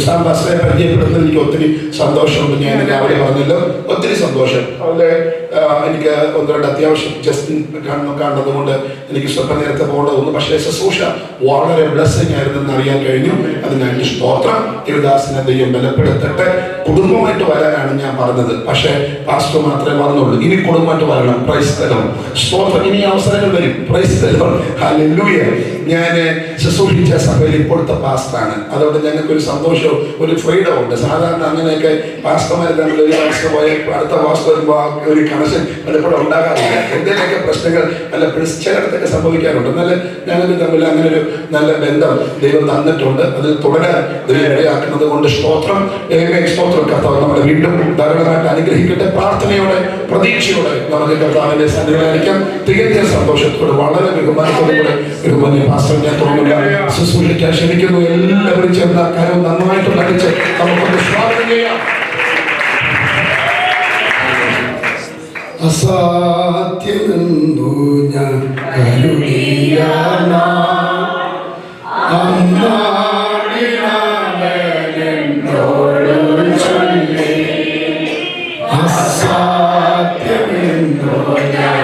സാംബാസിനെ പരിചയപ്പെടുന്നതിൽ എനിക്ക് ഒത്തിരി സന്തോഷമുണ്ട്. ഞാൻ രാവിലെ പറഞ്ഞല്ലോ, ഒത്തിരി സന്തോഷം. അവരുടെ എനിക്ക് ഒന്ന് രണ്ട് അത്യാവശ്യം ജസ്റ്റ് കണ്ടതുകൊണ്ട് എനിക്ക് സ്വല്പം നേരത്തെ പോകേണ്ട തോന്നുന്നു. പക്ഷേ ശുശ്രൂഷ വളരെ ബ്ലെസ്സിങ് ആയിരുന്നെന്ന് അറിയാൻ കഴിഞ്ഞു. അതിന് എനിക്ക് സ്തോത്രം. ദേവദാസിനെ ദൈവം ബലപ്പെടുത്തട്ടെ. കുടുംബമായിട്ട് വരാനാണ് ഞാൻ പറഞ്ഞത്, പക്ഷേ പാസ്റ്റർ മാത്രമേ പറഞ്ഞുള്ളൂ. ഇനി കുടുംബമായിട്ട് വരണം. Praise the Lord. സ്തോത്രം. ഇനി അവസരങ്ങൾ വരും. Praise the Lord. ഹല്ലേലൂയ. ഞാൻ ശുശ്രൂഷിച്ച സഭയിൽ ഇപ്പോഴത്തെ പാസ്റ്ററാണ്. അതുകൊണ്ട് ഞങ്ങൾക്ക് ഒരു സന്തോഷവും ഒരു ഫ്രീഡം ഉണ്ട്. സാധാരണ അങ്ങനെയൊക്കെ പാസ്റ്റർമാർ തമ്മിൽ ഒരു പാസ്റ്റർ പോയ അടുത്ത പാസ്റ്റർ ഒരു കണക്ഷൻ പലപ്പോഴും ഉണ്ടാകാറില്ല. എന്തെങ്കിലുമൊക്കെ പ്രശ്നങ്ങൾ പലപ്പോഴും ചിലയിടത്തൊക്കെ സംഭവിക്കാറുണ്ട്. എന്നാലും ഞങ്ങൾക്ക് തമ്മിൽ അങ്ങനെ ഒരു നല്ല ബന്ധം ദൈവം തന്നിട്ടുണ്ട്. അതിൽ തുടരാൻ ദൈവം ഇടയാക്കുന്നത് കൊണ്ട് സ്തോത്രം. സ്തോത്രം. കർത്താവ് നമ്മളെ വീണ്ടും ധാരാളമായിട്ട് അനുഗ്രഹിക്കട്ടെ. പ്രാർത്ഥനയോടെ പ്രതീക്ഷയോടെ നമുക്ക് കർത്താവിന്റെ സന്നിധാനിക്കാം. തികഞ്ഞ സന്തോഷത്തോടെ വളരെ ബഹുമാനത്തോടെ ബഹുമാന്യ പാസ്റ്റർ ഞാൻ തോന്നുന്നില്ല ശുശ്രൂഷിക്കാൻ ക്ഷണിക്കുന്നു. എല്ലാവരും ചേർന്ന കാര്യം നന്നായിട്ട് നടിച്ച് നമുക്കൊന്ന് സ്വാഗതം ചെയ്യാം. അസാധ്യമെന്നു ഞാൻ കരുതിയാനാ അസാധ്യമെന്നു ഞാൻ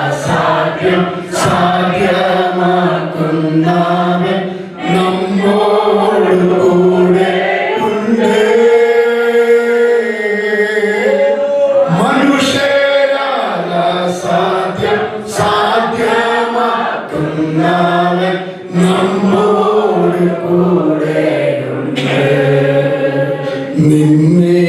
മനുഷ്യസാധ്യം സാധ്യമാക്കുന്നവൻ നമ്മോട് കൂടെ ഉണ്ട്. മനുഷ്യസാധ്യം സാധ്യമാക്കുന്നവൻ നമ്മോട് കൂടെ ഉണ്ട്. നിന്നെ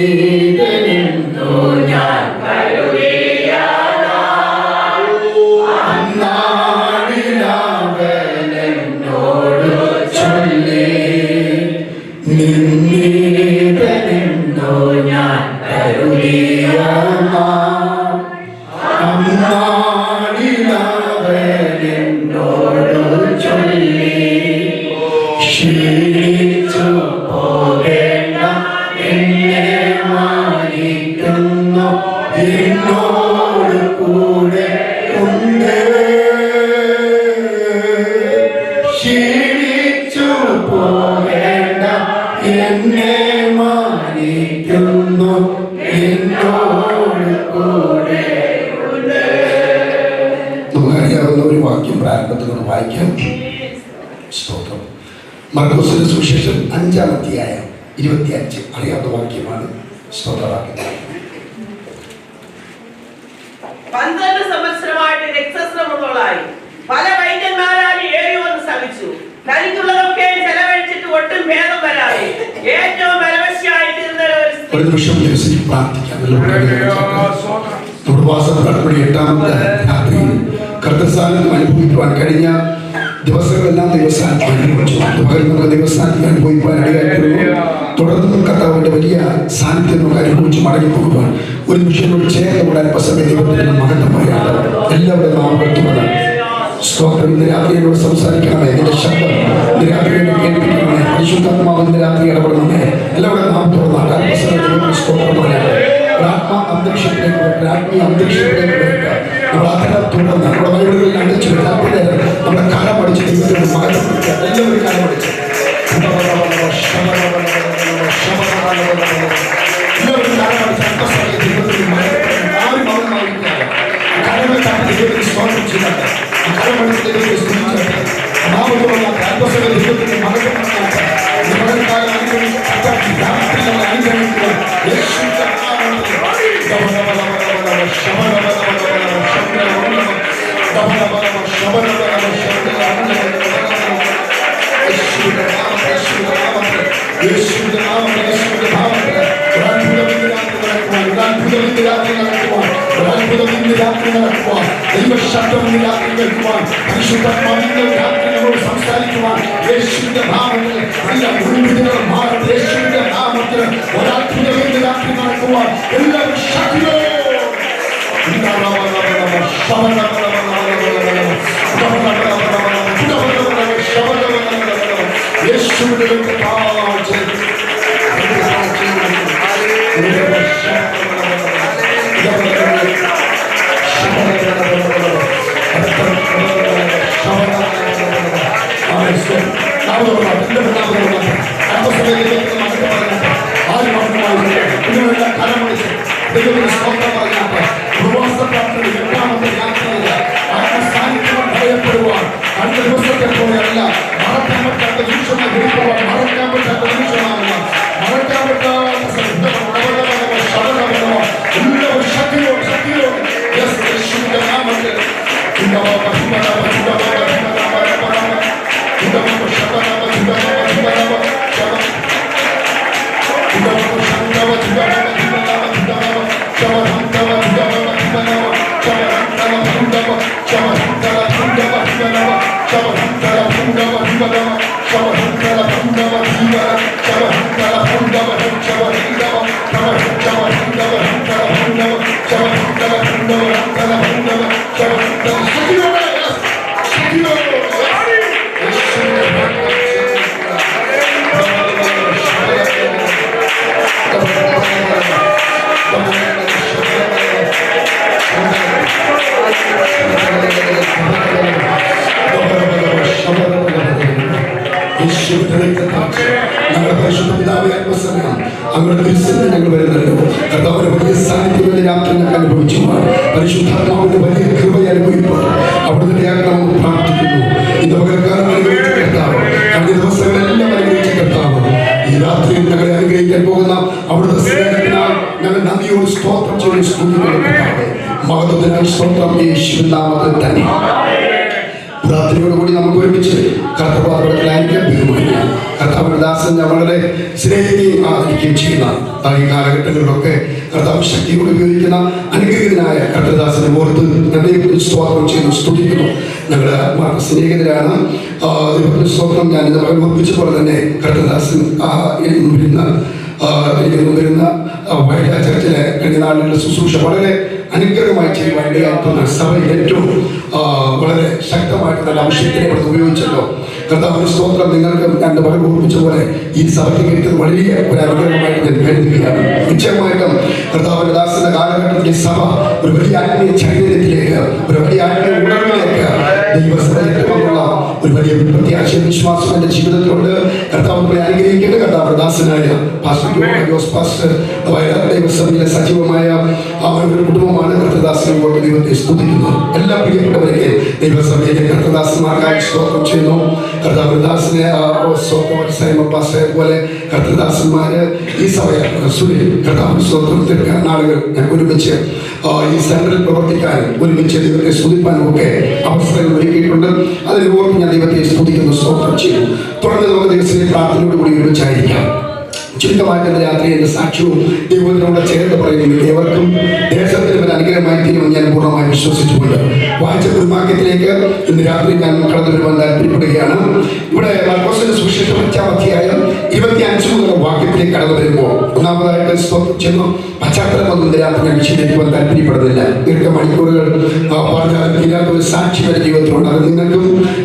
എന്നോട് കൂടെ ഉണ്ട്. ക്ഷീണിച്ചു പോകേണ്ട എന്നെ മാനിക്കുന്നു എന്നോട് കൂടെ ഉണ്ട്. നമുക്കറിയാവുന്ന ഒരു വാക്യം പ്രാരംഭത്തിലൂടെ വായിക്കാം. സ്തോത്രം. മർക്കോസിന്റെ സുവിശേഷം 5-ാം അധ്യായം 25 അറിയാവുന്ന വാക്യമാണ്. സ്തോത്രവാക്യം. 12 സംവത്സരമായിട്ട് രക്തസ്രവമുള്ളതായി പല വൈദ്യന്മാരാൽ ഏറിയൊന്ന് ശ്രമിച്ചു. തനിക്കുള്ളതൊക്കെ ചെലവഴിച്ചിട്ട് ഒട്ടും ഭേദം വരാതെ ഏറ്റവും പരവശയായി തീർന്ന ഒരു നിമിഷം പ്രാർത്ഥിക്കാം. 8-ാമത്തെ രാത്രിയിൽ കർത്തൃസാന്നിധ്യം അനുഭവിക്കുവാൻ കഴിഞ്ഞ ദിവസങ്ങളെല്ലാം ദൈവസാന്നിധ്യം അനുഭവിച്ചു. ദൈവസാന്നിധ്യം അനുഭവിക്കുവാൻ ഇടയായിട്ടുണ്ട്. തുടർന്നും കർത്താവിന്റെ വലിയ സാന്നിധ്യം നമുക്ക് അനുഭവിച്ച് മടങ്ങി പോകുവാൻ ഒരു നിമിഷത്തോട് ചേർന്നുകൂടെ അല്പസമയം ദൈവത്തിന്റെ മഹത്വമായാണ്. എല്ലാവരും നാം കേൾക്കുന്നത് സ്തോത്രം. ഇന്ന് രാത്രി എന്നോട് സംസാരിക്കണമേ. എന്റെ ശബ്ദം ഇന്ന് രാത്രി എന്നെ കേൾപ്പിക്കണമേ. പരിശുദ്ധാത്മാവ് ഇന്ന് രാത്രി ഇടപെടണമേ. എല്ലാവരും നാം തുറന്നാട്ട് അല്പസമയം ദൈവത്തിന്റെ സ്തോത്രമാണ്. ആത്മാ അന്തരീക്ഷത്തിലേക്ക് ആത്മീയ അന്തരീക്ഷത്തിലേക്ക് വരിക. നമ്മൾ അതിനെ തുടർന്ന് നമ്മുടെ വഴികളിൽ അടിച്ചു രാത്രി നമ്മുടെ കാലം പഠിച്ച് ദൈവത്തിന്റെ മഹത്വം എല്ലാവരും കാലം പഠിച്ചു സംസാരിക്കുവാൻ യേശുവിന്റെ നാമത്തിൽ യേശുവിന്റെ നാമത്തിൽ ഒരത്ഭുതത്തിന്റെ രാത്രി നടക്കുവാൻ എല്ലാവരും യേശുവിന്റെ അങ്ങയുടെ ദൃശ്യത്തിൽ ഞങ്ങൾ വരുന്നല്ലോ. കർത്താവിന്റെ വലിയ സാന്നിധ്യത്തിന്റെ രാത്രി ഞങ്ങൾ അനുഭവിച്ചു. പരിശുദ്ധാത്മാവിന്റെ വലിയ കൃപ അനുഭവിപ്പോൾ അവിടുത്തെ ആഗ്രഹം പ്രാർത്ഥിക്കുന്നു. ഇന്ന് പകൽക്കാലം അനുഗ്രഹിച്ച കർത്താവ്, കഴിഞ്ഞ ദിവസങ്ങളെല്ലാം അനുഗ്രഹിച്ച കർത്താവ്, ഈ രാത്രി ഞങ്ങളെ അനുഗ്രഹിക്കാൻ പോകുന്ന അവിടുത്തെ സ്നേഹത്തിനാൽ ഞങ്ങൾ നന്ദിയോട് സ്തോത്രം ചെയ്ത് സ്തുതിക്കുന്നു. കർത്താവേ, മഹത്വത്തിനായി സ്തോത്രം യേശുവിൻ നാമത്തിൽ തന്നെ. പ്രാർത്ഥനയോടുകൂടി നമുക്ക് ഒരുമിച്ച് കർത്തൃപാദത്തിലായിരിക്കാൻ തീരുമാനിക്കാം. കർത്താവിന്റെ ദാസൻ ഞങ്ങളുടെ സ്നേഹിക്കുകയും ആദരിക്കുകയും ചെയ്യുന്ന ഈ കാലഘട്ടങ്ങളിലൊക്കെ കർത്താവ് ശക്തിയോട് ഉപയോഗിക്കുന്ന അനുഗ്രഹീതനായ കർത്തൃദാസനെ ഓർത്ത് ദൈവത്തിന് സ്തോത്രം ചെയ്യുന്നു, സ്തുതിക്കുന്നു. ഞങ്ങളുടെ ആത്മാർത്ഥ സ്നേഹിതരാണ്. ദൈവത്തിന് സ്തോത്രം. ഞാൻ ഇന്ന് ഓർമ്മിച്ച പോലെ തന്നെ കർത്തൃദാസൻ വരുന്ന വൈദ്യ ചർച്ചിലെ കഴിഞ്ഞ നാളുകളുടെ ശുശ്രൂഷ വളരെ അനുഗ്രഹമായി ചെയ്യുവാൻ ഇടയാക്കുന്ന സഭയിൽ ഏറ്റവും വളരെ ശക്തമായിട്ട് നല്ല ആവശ്യത്തിനെ കൊടുത്ത് ഉപയോഗിച്ചല്ലോ. കർത്താവിന്റെ സ്തോത്രം. നിങ്ങൾക്ക് രണ്ട് പല ഓർമ്മിച്ച പോലെ ഈ സഭയ്ക്ക് കിട്ടുന്നത് വലിയ ഒരു അനുഗ്രഹമായിട്ട് ഞാൻ കരുതുകയാണ്. നിശ്ചയമായിട്ടും കർത്താവിന്റെ ദാസന്റെ കാലഘട്ടത്തിൽ ഈ സഭ ഒരു വലിയ ആത്മീയ ചൈതന്യത്തിലേക്ക്, ഒരു വലിയ ആത്മീയ ഉണർവിലേക്ക് ദൈവസഭയിലുള്ള ഒരു വലിയ പ്രത്യാശ വിശ്വാസം എന്റെ ജീവിതത്തിലുണ്ട്. കർത്താവിനെ അനുഗ്രഹിക്കേണ്ട കർത്താവിന്റെ ദാസനായ ദൈവസഭയിലെ സജീവമായ ഒരു കുടുംബമാണ് കർത്തദാസനെ കൊണ്ട് ദൈവത്തെ സ്തുതിക്കുന്നു. എല്ലാ പ്രിയപ്പെട്ടവരെ ദൈവസഭയിലെ കർത്തദാസന്മാർക്കായി സ്തോത്രം ചെയ്യുന്നു. കർത്താവിദാസനെ പോലെ കർത്തദാസന്മാര് ഈ സഭയെ കർത്താവ് സ്തോത്രത്തിൽ നാളുകൾ ഞാൻ ഒരുമിച്ച് ഈ സെന്ററിൽ പ്രവർത്തിക്കാനും ഒരുമിച്ച് ദൈവത്തെ സ്തുതിപ്പാനും ഒക്കെ അവസരങ്ങൾ ഒരുക്കിയിട്ടുണ്ട്. അതിന് ഓർമ്മ ഞാൻ ദൈവത്തെ സ്തുതിക്കുന്നു, സ്തോത്രം ചെയ്യുന്നു. തുടർന്ന് നമുക്ക് ദിവസത്തെ പ്രാർത്ഥനയോട് കൂടി ഒരുമിച്ചായിരിക്കാം. ചുരുക്കമായിട്ട് രാത്രി എന്റെ സാക്ഷ്യവും ദൈവത്തിനോട് ചേർത്ത് പറയുന്നു. ഏവർക്കും ദേശത്തിന് ഒരു അനുഗ്രഹമായി തീരുമെന്ന് ഞാൻ പൂർണ്ണമായി വിശ്വസിച്ചുകൊണ്ട് വായിച്ച കുടുംബാക്യത്തിലേക്ക് ഇന്ന് രാത്രി ഞാൻ കടന്നു വരുവാൻ താല്പര്യപ്പെടുകയാണ്. ഇവിടെ മർക്കോസിന്റെ സുവിശേഷം 5-ാം അധ്യായം 25 മുതലുള്ള വാക്യത്തിലേക്ക് കടന്നു വരുമ്പോൾ ഒന്നാമതായിട്ട് സ്തോത്രം ചെയ്യുന്നു. പശ്ചാത്തലം ഒന്നും രാത്രി ഞാൻ വിശദീകരിക്കുവാൻ താല്പര്യപ്പെടുന്നില്ല. ദീർഘമണിക്കൂറുകൾ പറഞ്ഞാൽ ഇല്ലാത്ത ഒരു സാക്ഷി വരെ ജീവിതത്തിലുണ്ട്. അത് നിങ്ങൾക്കും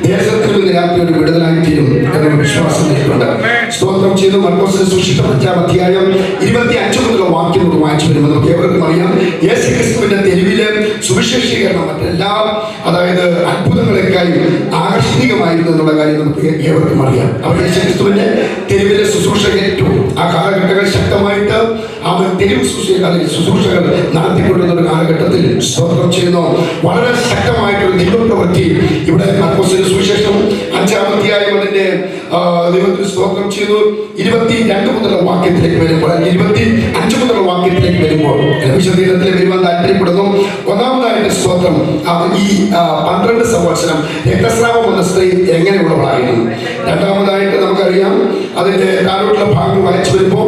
ദേശത്തിനും ഇന്ന് രാത്രി ഒരു വിടുതലായി തീരും എന്നുള്ള വിശ്വാസം എനിക്കുണ്ട്. സ്തോത്രം ചെയ്തു. മർക്കോസിന്റെ സുവിശേഷം 5-ാം അധ്യായം 25 മുതലുള്ള വാക്യം നമുക്ക് വായിച്ചു വരുമ്പോൾ നമുക്ക് ഏവർക്കും അറിയാം, യേശുക്രിസ്തുവിന്റെ തെരുവിലെ സുവിശേഷീകരണം മറ്റെല്ലാം, അതായത് അത്ഭുതങ്ങളെക്കായി ആകർഷണീയമായിരുന്നു എന്നുള്ള കാര്യം നമുക്ക് ഏവർക്കും അറിയാം. അവർ യേശുക്രിസ്തുവിന്റെ തെരുവിലെ ശുശ്രൂഷ ഏറ്റവും ആ കാലഘട്ടങ്ങൾ ശക്തമായിട്ട് അവൻ തെരുവ് ശുശ്രൂഷകൾ നടത്തിക്കൊണ്ടിരുന്ന ഒരു കാലഘട്ടത്തിൽ സ്തോത്രം ചെയ്യുന്നു. വളരെ ശക്തമായിട്ടൊരു ദൈവപ്രവൃത്തി ഇവിടെ മർക്കോസിന്റെ സുവിശേഷം 5-ാം അധ്യായം അതിന്റെ ദൈവത്തിന് സ്തോത്രം ചെയ്തു 22 മുതലുള്ള വാക്യത്തിലേക്ക് വരുമ്പോൾ 25 മുതലുള്ള വാക്യത്തിലേക്ക് വരുമ്പോൾ വിശദീകരണത്തിൽ വരുവാൻ താല്പര്യപ്പെടുന്നു. ഒന്നാമതായിട്ട് സ്തോത്രം ഈ 12 സംവത്സരം രക്തസ്രാവം വന്ന സ്ത്രീ എങ്ങനെയുള്ളവളായിരുന്നു. രണ്ടാമതായിട്ട് നമുക്കറിയാം അതിന്റെ താഴോട്ടുള്ള ഭാഗം വായിച്ചു വരുമ്പോൾ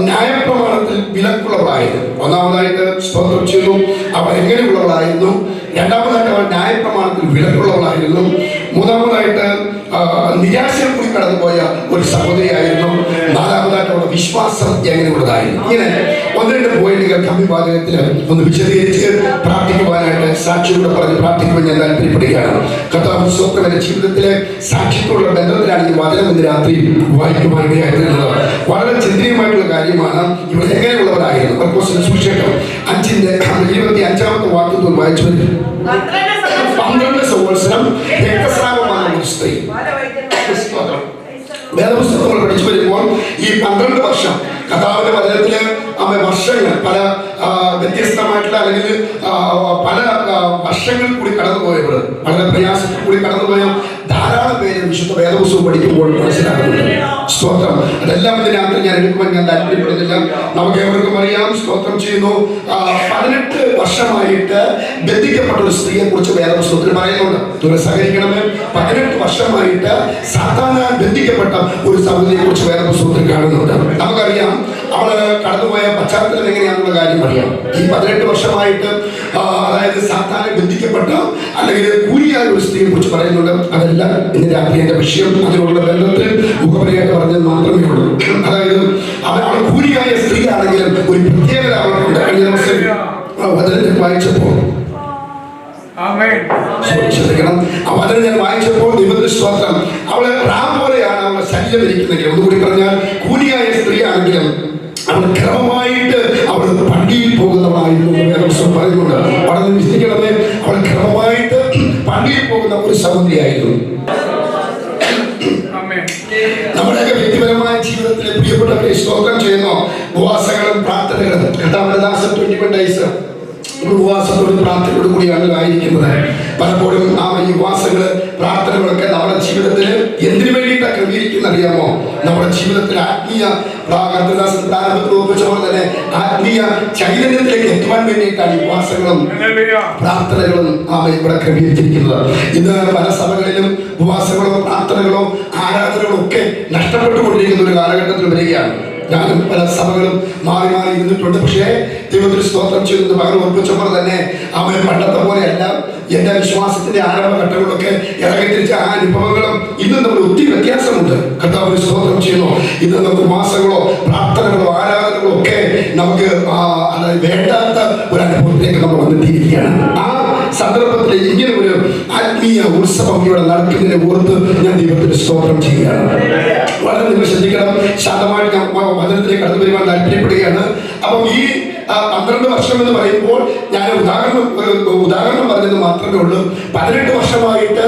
ന്യായപ്രമാണത്തിൽ വിലക്കുള്ളവളായിരുന്നു. ഒന്നാമതായിട്ട് സ്തോത്രം ചെയ്തു അവൾ എങ്ങനെയുള്ളവളായിരുന്നു. രണ്ടാമതായിട്ട് അവൾ ന്യായപ്രമാണത്തിൽ വിലക്കുള്ളവളായിരുന്നു. മൂന്നാമതായിട്ട് നിരാശയിൽ കൂടി കടന്നുപോയ ഒരു സഹോദരിയായിരുന്നു. നാലാമതായിട്ട് അവളുടെ വിശ്വാസം എങ്ങനെയുള്ളതായിരുന്നു. ഇങ്ങനെ 1-2 പോയിന്റുകൾ കമ്പിവാചകത്തിൽ ഒന്ന് വിശദീകരിച്ച് പ്രാർത്ഥിക്കുവാനായിട്ട് സാക്ഷിയോട് പറഞ്ഞ് പ്രാർത്ഥിക്കുവാൻ ഞാൻ താല്പര്യപ്പെടുകയാണ്. കർത്താവ് സ്തോത്രം. എന്റെ ജീവിതത്തിലെ സാക്ഷ്യത്തോടുള്ള ബന്ധത്തിലാണ് ഈ വചനം ഇന്ന് രാത്രി വായിക്കുവാനിടയായിട്ടുള്ളത്. വളരെ ചിന്തനീയമായിട്ടുള്ള കാര്യമാണ്. ഇവിടെ എങ്ങനെയുള്ളവരായിരുന്നു. മർക്കോസിന്റെ സുവിശേഷം 5-ന്റെ 25-ാമത്തെ വാക്യത്തോട് വായിച്ചു വരും. 12 സംവത്സരം രക്തസ്രാവമായ ഒരു സ്ത്രീ. വേദപുസ്തകങ്ങൾ പഠിച്ചു വരുമ്പോൾ ഈ 12 വർഷം കർത്താവിന്റെ വചനത്തില് വർഷങ്ങൾ പല വ്യത്യസ്തമായിട്ടുള്ള അല്ലെങ്കിൽ പല വർഷങ്ങളിൽ കൂടി കടന്നുപോയവർ, വളരെ പ്രയാസത്തിൽ കൂടി കടന്നുപോയ ധാരാളം പേര് വിശുദ്ധ വേദപുസ്തകം പഠിക്കുമ്പോൾ മനസ്സിലാക്കുന്നുണ്ട്. സ്തോത്രം. അതെല്ലാം ഇതിനകത്ത് ഞാൻ എടുക്കുവാൻ ഞാൻ താല്പര്യപ്പെടുന്നില്ല. നമുക്ക് ഏവർക്കും അറിയാം. സ്തോത്രം ചെയ്യുന്നു. 18 വർഷമായിട്ട് ബന്ധിക്കപ്പെട്ട ഒരു സ്ത്രീയെ കുറിച്ച് വേദപുസ്തകത്തിൽ പറയുന്നുണ്ട്. നിങ്ങൾ സഹകരിക്കണമേ. 18 വർഷമായിട്ട് സാധാരണ ബന്ധിക്കപ്പെട്ട ഒരു സഹോദരിയെ കുറിച്ച് വേദപുസ്തകത്തിൽ കാണുന്നുണ്ട്. നമുക്കറിയാം അവള് കടന്നുപോയ പശ്ചാത്തലം എങ്ങനെയാണെന്നുള്ള കാര്യം അറിയാം. ഈ 18 വർഷമായിട്ട് അതായത് സാത്താനെ ബന്ധിക്കപ്പെട്ട അല്ലെങ്കിൽ കൂലിയായ ഒരു സ്ത്രീയെ കുറിച്ച് പറയുന്നുണ്ട്. അതല്ല ഇന്ന് രാത്രി എന്റെ വിഷയം. അതിനുള്ള ബന്ധത്തിൽ മുഖപരിയായിട്ട് പറഞ്ഞത് മാത്രമേ ഉള്ളൂ. അതായത് അവൾ കൂലിയായ സ്ത്രീ ആണെങ്കിലും ഒരു പ്രത്യേകത അവൾക്കുണ്ട്. കഴിഞ്ഞ ദിവസം വചനം വായിച്ചപ്പോൾ ശ്രദ്ധിക്കണം. ആ വചനം ഞാൻ വായിച്ചപ്പോൾ ദൈവത്തിന്റെ സ്തോത്രം, അവള് റാം പോലെയാണ് അവളുടെ ശരീരം ഇരിക്കുന്നെങ്കിൽ, ഒന്നുകൂടി പറഞ്ഞാൽ കൂലിയായ സ്ത്രീ ആണെങ്കിലും അവൾ ക്രമമായിട്ട് അവൾ പള്ളിയിൽ പോകുന്നവളായിരുന്നു പറയുന്നുണ്ട്. വളരെ വിശ്വസിക്കണമേ, അവൾ ക്രമമായിട്ട് പള്ളിയിൽ പോകുന്ന ഒരു സഹോദരിയായിരുന്നു. നമ്മുടെയൊക്കെ വ്യക്തിപരമായ ജീവിതത്തിലെ പ്രിയപ്പെട്ടവരെ സ്തോത്രം ചെയ്യുന്നു. ഉപവാസങ്ങളും പ്രാർത്ഥനകളും കർത്താവിന്റെ ദാസൻ 21 days ഉപവാസത്തോടും പ്രാർത്ഥനയോടും കൂടിയാണ് ആയിരിക്കുന്നത്. പലപ്പോഴും ഈ ഉപവാസങ്ങള് പ്രാർത്ഥനകളൊക്കെ നമ്മുടെ ജീവിതത്തിൽ എന്തിനു വേണ്ടിയിട്ടാണ് ക്രമീകരിക്കുന്ന അറിയാമോ? നമ്മുടെ ജീവിതത്തിൽ ആത്മീയ തന്നെ ആത്മീയ ചൈതന്യത്തിലേക്ക് എത്തുവാൻ വേണ്ടിയിട്ടാണ് ഈ ഉപവാസങ്ങളും പ്രാർത്ഥനകളും ഇവിടെ ക്രമീകരിച്ചിരിക്കുന്നത്. ഇന്ന് പല സഭകളിലും ഉപവാസങ്ങളോ പ്രാർത്ഥനകളോ ആരാധനകളോ ഒക്കെ നഷ്ടപ്പെട്ടുകൊണ്ടിരിക്കുന്ന ഒരു കാലഘട്ടത്തിൽ വരികയാണ്. ഞാനും പല സഭകളും മാറി മാറി ഇരുന്നിട്ടുണ്ട്. പക്ഷേ ദൈവത്തിന് സ്തോത്രം ചെയ്യുന്നത് പകരം ഓർപ്പിച്ചപ്പോൾ തന്നെ അവൻ പണ്ടത്തെ പോലെയല്ല. എന്റെ വിശ്വാസത്തിന്റെ ആരംഭഘട്ടങ്ങളൊക്കെ ഇറങ്ങിത്തിരിച്ച ആ അനുഭവങ്ങളും ഇന്നും നമ്മൾ ഒത്തിരി വ്യത്യാസമുണ്ട്. കർത്താവിന് സ്തോത്രം ചെയ്യുന്നു. ഇന്ന് നമുക്ക് മാസങ്ങളോ പ്രാർത്ഥനകളോ ആരാധനകളോ ഒക്കെ നമുക്ക് അതായത് വേണ്ടാത്ത ഒരു അനുഭവത്തിലേക്ക് നമ്മൾ വന്നെത്തിയിരിക്കുകയാണ്. ആ സന്ദർഭത്തിൽ ഇങ്ങനെ ഒരു ആത്മീയ ഉത്സവം ഇവിടെ നടക്കുന്നതിനെ ഓർത്ത് ഞാൻ ദൈവത്തിന് സ്തോത്രം ചെയ്യുകയാണ്. വളരെ നിങ്ങൾ ശ്രദ്ധിക്കണം. ശാന്തമായിട്ട് ഞാൻ വചനത്തിലേക്ക് കടന്നു വരുവാൻ താല്പര്യപ്പെടുകയാണ്. അപ്പം ഈ 12 വർഷം എന്ന് പറയുമ്പോൾ ഞാൻ ഉദാഹരണം പറഞ്ഞത് മാത്രമേ ഉള്ളൂ. 18 വർഷമായിട്ട്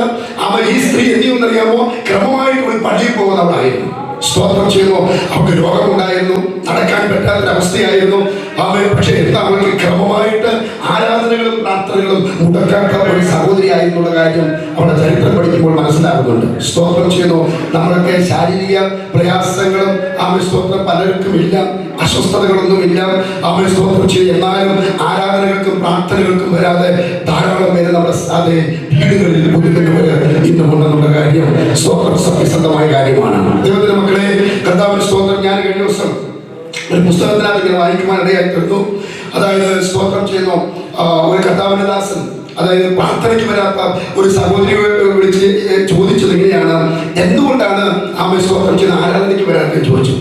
ഈ സ്ത്രീ എന്ത് ചെയ്യുമെന്നറിയാമോ? ക്രമമായിട്ട് ഒരു പള്ളിയിൽ പോകുന്നവളായിരുന്നു. സ്തോത്രം ചെയ്യുന്നു. അവർക്ക് രോഗമുണ്ടായിരുന്നു, നടക്കാൻ പറ്റാത്തൊരവസ്ഥയായിരുന്നു. പക്ഷെ എന്താ അവൾക്ക് ക്രമമായിട്ട് ആരാധനകളും പ്രാർത്ഥനകളും മുടക്കാത്ത ഒരു സഹോദരിയായിരുന്നുള്ള കാര്യം അവളുടെ ചരിത്രം പഠിക്കുമ്പോൾ മനസ്സിലാകുന്നുണ്ട്. സ്തോത്രം ചെയ്യുന്നു. നമ്മളൊക്കെ ശാരീരിക പ്രയാസങ്ങളും സ്തോത്രം പലർക്കും ഇല്ല, അസ്വസ്ഥതകളൊന്നുമില്ല. സ്തോത്രം ചെയ്യും. എന്നാലും ആരാധനകൾക്കും പ്രാർത്ഥനകൾക്കും വരാതെ ധാരാളം പേര് നമ്മുടെ വീടുകളിൽ ഒതുങ്ങുന്നവര് ഇന്നുമുണ്ട്. നമ്മുടെ കാര്യം സ്തോത്രം സത്യസന്ധമായ കാര്യമാണ്. ദൈവത്തിന്റെ മക്കളെ, കർത്താവിന്റെ സ്തോത്രം, ഞാൻ കഴിഞ്ഞ ദിവസം ഒരു പുസ്തകത്തിനകത്ത് ഇങ്ങനെ വായിക്കുവാൻ ഇടയായിത്തീർന്നു. അതായത് സ്തോത്രം ചെയ്യുന്നു, ഒരു കർത്താവിന്റെ ദാസൻ അതായത് പ്രാർത്ഥനയ്ക്ക് വരാത്ത ഒരു സഹോദരിയെ വിളിച്ച് ചോദിച്ചത് എങ്ങനെയാണ്, എന്തുകൊണ്ടാണ് സ്തോത്രം ചെയ്യുന്ന ആരാധനയ്ക്ക് വരാത്തെന്ന് ചോദിച്ചു.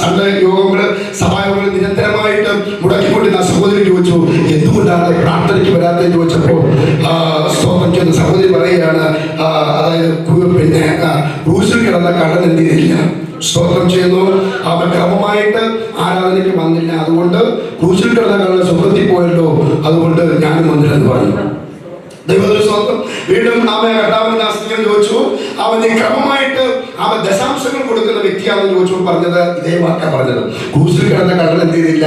സൺഡേ യോഗങ്ങള് സഭായോഗങ്ങൾ നിരന്തരമായിട്ട് മുടക്കിക്കൊണ്ടിരുന്ന സഹോദരി ചോദിച്ചു, എന്തുകൊണ്ടാണ് പ്രാർത്ഥനയ്ക്ക് വരാത്തെന്ന് ചോദിച്ചപ്പോൾ സ്തോത്രം ചെയ്യുന്ന സഹോദരി പറയുകയാണ്, അതായത് പിന്നെ ക്രൂശിൽ കിടന്ന കള്ളൻ എന്ത് ചെയ്തില്ല. സ്തോത്രം ചെയ്യുന്നു. അവൻ ക്രമമായിട്ട് ആരാധനയ്ക്ക് വന്നില്ല, അതുകൊണ്ട് ക്രൂശിൽ കിടന്ന കള്ളൻ സ്വർഗ്ഗത്തിൽ പോയല്ലോ, അതുകൊണ്ട് ഞാനും വന്നില്ലെന്ന് പറഞ്ഞു. ദൈവത്തിന്റെ സ്തോത്രം. വീണ്ടും കർത്താവിന്റെ ദാസൻ ചോദിച്ചു, അവന് ക്രമമായിട്ട് അവൻ ദശാംശങ്ങൾ കൊടുക്കുന്ന വ്യക്തിയാണെന്ന് ചോദിച്ചു. പറഞ്ഞത് ഇതേ വാക്കാ പറഞ്ഞത്, ക്രൂശിൽ കിടന്ന കള്ളൻ എന്ത് ചെയ്തില്ല,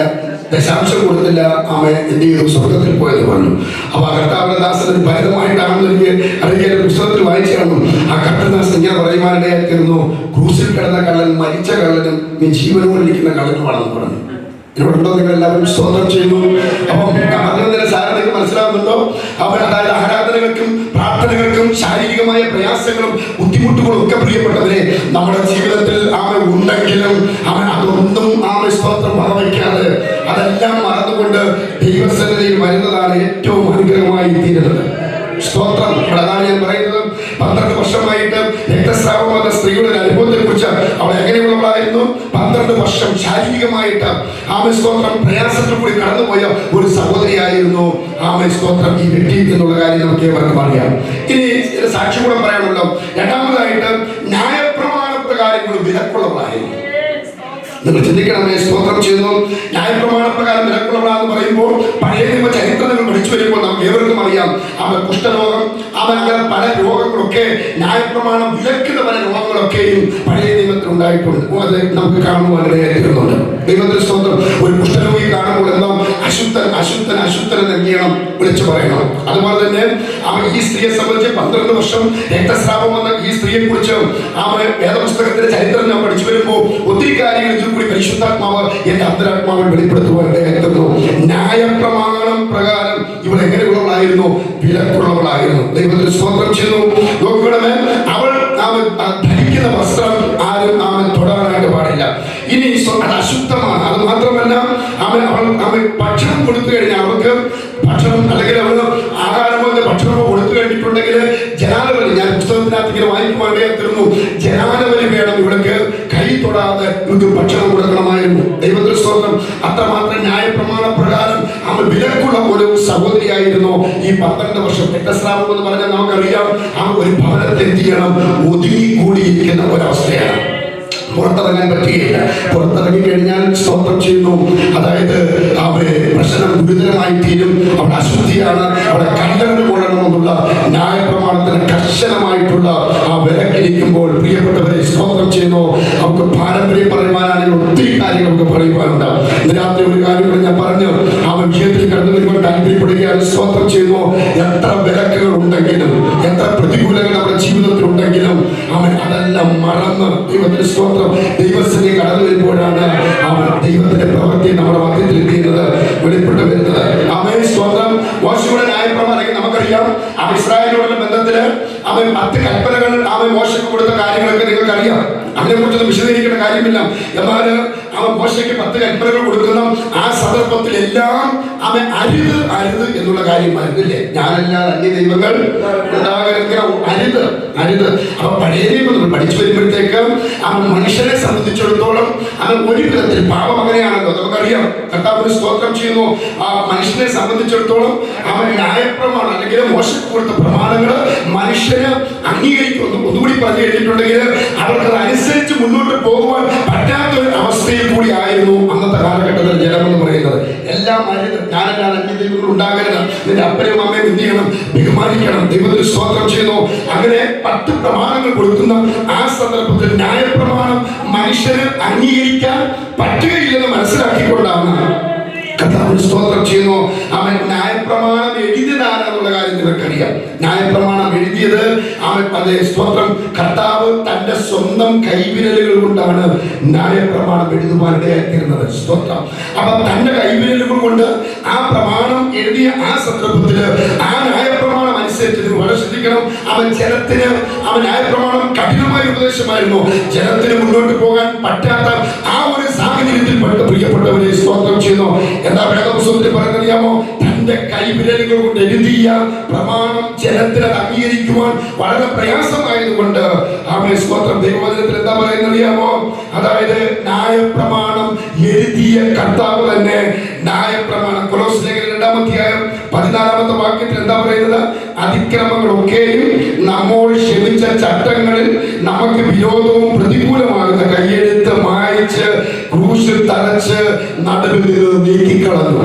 ദശാംശം കൊടുത്തില്ല, അവൻ എന്ത് ചെയ്തു, സ്വർഗത്തിൽ പോയെന്ന് പറഞ്ഞു. അപ്പൊ ആ കർത്താവിന്റെ ദാസൻ ഭരിതമായിട്ടാണെന്ന് എനിക്ക് അറിയിക്കാൻ പുസ്തകത്തിൽ വായിച്ചു കാണും. ആ കർത്തദാസൻ ഇങ്ങനെ പറയുവാനിടയായിരുന്നു, ക്രൂശിൽ കിടന്ന കള്ളൻ മരിച്ച കള്ളനും നീ ജീവനോടിരിക്കുന്ന കള്ളനുമാണെന്ന് പറഞ്ഞു. ഇവിടുണ്ടോ നിങ്ങൾ എല്ലാവരും സ്തോത്രം ചെയ്യുന്നു. അപ്പം പറഞ്ഞതിന്റെ സാരം നിങ്ങൾക്ക് മനസ്സിലാവുന്നുണ്ടോ? അവൻ അതായത് ആരാധനകൾക്കും പ്രാർത്ഥനകൾക്കും ശാരീരികമായ പ്രയാസങ്ങളും ബുദ്ധിമുട്ടുകളും ഒക്കെ പ്രിയപ്പെട്ടവരെ നമ്മുടെ ജീവിതത്തിൽ അവൻ ഉണ്ടെങ്കിലും അവൻ അതൊന്നും സ്തോത്രം മറവയ്ക്കാതെ അതെല്ലാം മറന്നുകൊണ്ട് ദൈവസന്നിധിയിൽ വരുന്നതാണ് ഏറ്റവും അനുഗ്രഹമായി തീരുന്നത്. സ്തോത്രം. അതാണ് ഞാൻ പറയുന്നത്. 12 വർഷമായിട്ട് രക്തസ്രാവം വന്ന സ്ത്രീകളുടെ അനുഭവത്തെ കുറിച്ച് അവൾ എങ്ങനെയുള്ളവളായിരുന്നു? 12 വർഷം ശാരീരികമായിട്ട് സ്തോത്രം പ്രയാസത്തിൽ കൂടി കടന്നുപോയ ഒരു സഹോദരിയായിരുന്നു സ്തോത്രം ഈ വ്യക്തി എന്നുള്ള കാര്യം നമുക്ക് ഏവർക്കും അറിയാം. ഇനി സാക്ഷി കൂടെ പറയാനുള്ളൂ. രണ്ടാമതായിട്ട് ന്യായപ്രമാണപ്രകാരങ്ങളും വിലക്കുള്ളവളായിരുന്നു. നിങ്ങൾ ചിന്തിക്കണമേ. സ്തോത്രം ചെയ്യുന്നു. ന്യായപ്രമാണപ്രകാരം വിലക്കുള്ളവളാന്ന് പറയുമ്പോൾ പഴയ നിയമ ചരിത്രങ്ങൾ പഠിച്ചു വരുമ്പോൾ നമുക്ക് ഏവർക്കും അറിയാം, അവൻ കുഷ്ഠരോഗം, അങ്ങനെ പല രോഗങ്ങളൊക്കെ ന്യായപ്രമാണം വിലക്കുന്ന പല രോഗങ്ങളൊക്കെയും പഴയ നിയമത്തിൽ ഉണ്ടായിട്ടുണ്ട്. അത് നമുക്ക് കാണുവാനിടയായിത്തീരുന്നുണ്ട്. ദൈവത്തിന്റെ സ്തോത്രം. ഒരു കുഷ്ഠരോഗി കാണുമ്പോൾ എന്താ, അശുദ്ധൻ അശുദ്ധൻ അശുദ്ധൻ എന്ന് ചെയ്യണം, വിളിച്ചു പറയണം. അതുപോലെ തന്നെ അവൻ ഈ സ്ത്രീയെ സംബന്ധിച്ച് 12 വർഷം രക്തസ്രാവം വന്ന ഈ സ്ത്രീയെ കുറിച്ച് വേദപുസ്തകത്തിന്റെ ചരിത്രം ഞാൻ പഠിച്ചു വരുമ്പോൾ ഒത്തിരി കാര്യങ്ങൾ കൂടി പരിശുദ്ധാത്മാവ് എന്റെ അന്തരാത്മാവിൽ വെളിപ്പെടുത്തുവാനായിരുന്നു. ന്യായപ്രമാണം പ്രകാരം ഇവിടെ എങ്ങനെയുള്ളവളായിരുന്നു? വിലക്കുള്ളവളായിരുന്നു. ദൈവത്തിന് സ്തോത്രം ചെയ്തു. നോക്കണമേ, അവൾ ധരിക്കുന്ന വസ്ത്രം ആരും തൊടാനായിട്ട് പാടില്ല. ഇനി അത് കൊടുത്തു കഴിഞ്ഞാൽ അവർക്ക് ഭക്ഷണം അല്ലെങ്കിൽ അവർ ആഹാരമോ ഭക്ഷണമോ കൊടുത്തു കഴിഞ്ഞിട്ടുണ്ടെങ്കിൽ ജനാലബലി, ഞാൻ പുസ്തകത്തിനകത്ത് ഇങ്ങനെ വായിക്കുവാൻ തീർന്നു, ജനാലബലി വേണം ഇവർക്ക്, കൈ തൊടാതെ ഇവർക്ക് ഭക്ഷണം കൊടുക്കണമായിരുന്നു. ദൈവത്തിന്റെ സ്തോത്രം. അത്രമാത്രം ന്യായപ്രമാണ പ്രകാരം അവൻ വിലക്കുള്ള ഒരു സഹോദരിയായിരുന്നു. ഈ 12 വർഷം രക്തസ്രാവം എന്ന് പറഞ്ഞാൽ നമുക്കറിയാം, ആ ഒരു ഭവനത്തെ എന്ത് ചെയ്യണം, ഒതുങ്ങിക്കൂടിയിരിക്കുന്ന ഒരവസ്ഥയാണ്. പുറത്തിറങ്ങാൻ പറ്റുകയില്ല. പുറത്തിറങ്ങി കഴിഞ്ഞാൽ സ്തോത്രം ചെയ്യുന്നു, അതായത് അവരെ പ്രശ്നം ഗുരുതരമായി തീരും. അവിടെ അശുദ്ധിയാണ്, അവിടെ കല്ലറിന് കൊള്ളണമെന്നുള്ള ന്യായപ്രമാണത്തിന് കർശനമായിട്ടുള്ള ആ വിലക്കിരിക്കുമ്പോൾ പ്രിയപ്പെട്ടവരെ സ്തോത്രം ചെയ്യുന്നു. നമുക്ക് പാരമ്പര്യം പറയുവാനാണെങ്കിൽ ഒത്തിരി കാര്യങ്ങൾ നമുക്ക് പറയുവാനുണ്ട്. ഇന്ന് രാത്രി ഒരു കാര്യം ഞാൻ പറഞ്ഞു, അവൻ ജീവിതത്തിൽ കടന്നു വരുമ്പോൾ താല്പര്യപ്പെടുകയാണ്. സ്തോത്രം ചെയ്യുന്നു. എത്ര വിലക്കുകൾ ഉണ്ടെങ്കിലും, എത്ര പ്രതികൂലങ്ങൾ നമ്മുടെ ജീവിതത്തിൽ ഉണ്ടെങ്കിലും അവൻ അതെല്ലാം മറന്ന് ദൈവത്തിന്റെ സ്തോത്രം ദൈവസ്ഥനെ കടന്നു വരുമ്പോഴാണ് അവൻ ദൈവത്തിന്റെ പ്രവൃത്തി നമ്മുടെ മധ്യത്തിൽ എത്തിയത്, വെളിപ്പെട്ടു വരുന്നത്. അവൻ സ്വന്തം മോശയുടെ ന്യായപ്രമാണം നമുക്കറിയാം. അവൻ ഇസ്രായേലിനോടുള്ള ബന്ധത്തില് അവൻ 10 കൽപ്പനകൾ അവൻ മോശയ്ക്ക് കൊടുത്ത കാര്യങ്ങളൊക്കെ നിങ്ങൾക്കറിയാം. അതിനെ കുറിച്ചൊന്നും വിശദീകരിക്കേണ്ട കാര്യമില്ല. എന്നാൽ അവൻ മോശയ്ക്ക് 10 കൽപ്പനകൾ കൊടുക്കുന്ന ആ സന്ദർഭത്തിലെല്ലാം അവൻ അരുത് അരുത് എന്നുള്ള കാര്യമായിരുന്നില്ലേ. ഞാനല്ലാതെ അന്യ ദൈവങ്ങൾ അരുത് അരുത്. അവൻ പഴയ ദൈവങ്ങൾ പഠിച്ചു വരുമ്പോഴത്തേക്ക് അവൻ മനുഷ്യനെ സംബന്ധിച്ചിടത്തോളം അവൻ ഒരു വിധത്തിൽ പാപം അങ്ങനെയാണല്ലോ, നമുക്കറിയാം. കർത്താവിന് സ്തോത്രം ചെയ്യുന്നു. ആ മനുഷ്യനെ സംബന്ധിച്ചിടത്തോളം അവൻ ന്യായപ്രമാണം അല്ലെങ്കിൽ മോശയ്ക്ക് കൊടുത്ത പ്രമാണങ്ങൾ മനുഷ്യന് അംഗീകരിക്കുന്നു. ഒന്നുകൂടി പറഞ്ഞു കഴിഞ്ഞിട്ടുണ്ടെങ്കിൽ അവർക്ക് അനുസരിച്ച് മുന്നോട്ട് പോകുവാൻ പറ്റാത്തൊരു അവസ്ഥയിൽ കൂടി ആയിരുന്നു അന്നത്തെ കാലഘട്ടത്തിൽ ജനമെന്ന് പറയുന്നത്. എല്ലാം അരുത്, ഞാനെല്ലാം അന്യ ദൈവങ്ങൾ ഉണ്ടാകരുത്, നിന്റെ അപ്പനും അമ്മയും എന്ത് ചെയ്യണം, ബഹുമാനിക്കണം. ദൈവത്തിന് സ്തോത്രം ചെയ്യുന്നു. അങ്ങനെ 10 പ്രമാണങ്ങൾ കൊടുക്കുന്ന ആ സന്ദർഭത്തിൽ ന്യായപ്രമാണം മനുഷ്യന് അംഗീകരിക്കാൻ പറ്റുകയില്ലെന്ന് മനസ്സിലാക്കിക്കൊണ്ടാണ് കർത്താവിന് സ്തോത്രം ചെയ്യുന്നു. അവൻ ന്യായപ്രമാണം എഴുതിയതാണെന്നുള്ള കാര്യം നിങ്ങൾക്കറിയാം. ന്യായപ്രമാണം എഴുതിയത് അവൻ അതേ സ്തോത്രം കർത്താവ് തന്റെ സ്വന്തം കൈവിരലുകൾ കൊണ്ടാണ് ന്യായപ്രമാണം എഴുതുവാനിടയായിത്തീരുന്നത്. സ്തോത്രം. അപ്പൊ തന്റെ കൈവിരലുകൾ കൊണ്ട് ആ പ്രമാണം എഴുതിയ ആ സന്ദർഭത്തില് ആ ന്യായപ്രമാണം അനുസരിച്ച് വളരെ ശ്രദ്ധിക്കണം. അവൻ ജനത്തിന് അവൻ ന്യായപ്രമാണം കഠിനമായ ഉപദേശമായിരുന്നു. ജനത്തിന് മുന്നോട്ട് പോകാൻ പറ്റാത്ത ആ ഒരു സാഹചര്യത്തിൽ പെട്ട് പ്രിയപ്പെട്ടവരെ സ്തോത്രം ചെയ്യുന്നു. എന്താ വേദപുസ്തകത്തിൽ പറയുന്നറിയാമോ? തന്റെ കൈവിരലുകൾ കൊണ്ട് എഴുതിയ പ്രമാണം ജനത്തിന് അംഗീകരിക്കുവാൻ വളരെ പ്രയാസമായതുകൊണ്ട് അവൻ സ്തോത്രം ദൈവവചനത്തിൽ എന്താ പറയുന്നറിയാമോ? അതായത് ന്യായപ്രമാണം എഴുതിയ കർത്താവ് തന്നെ ന്യായപ്രമാണം കൊലോസ്യർ 2-ാം അധ്യായം 14-ാമത്തെ വാക്യത്തിൽ എന്താ പറയുന്നത്? അതിക്രമങ്ങളൊക്കെയും നമ്മോട് ക്ഷമിച്ച ചട്ടങ്ങളിൽ നമുക്ക് വിരോധവും പ്രതികൂലമാകുന്ന കയ്യെഴുത്ത് മായ്ച്ച് ക്രൂശിൽ തറച്ച് നടുവിൽ നിന്ന് നീക്കിക്കളഞ്ഞു.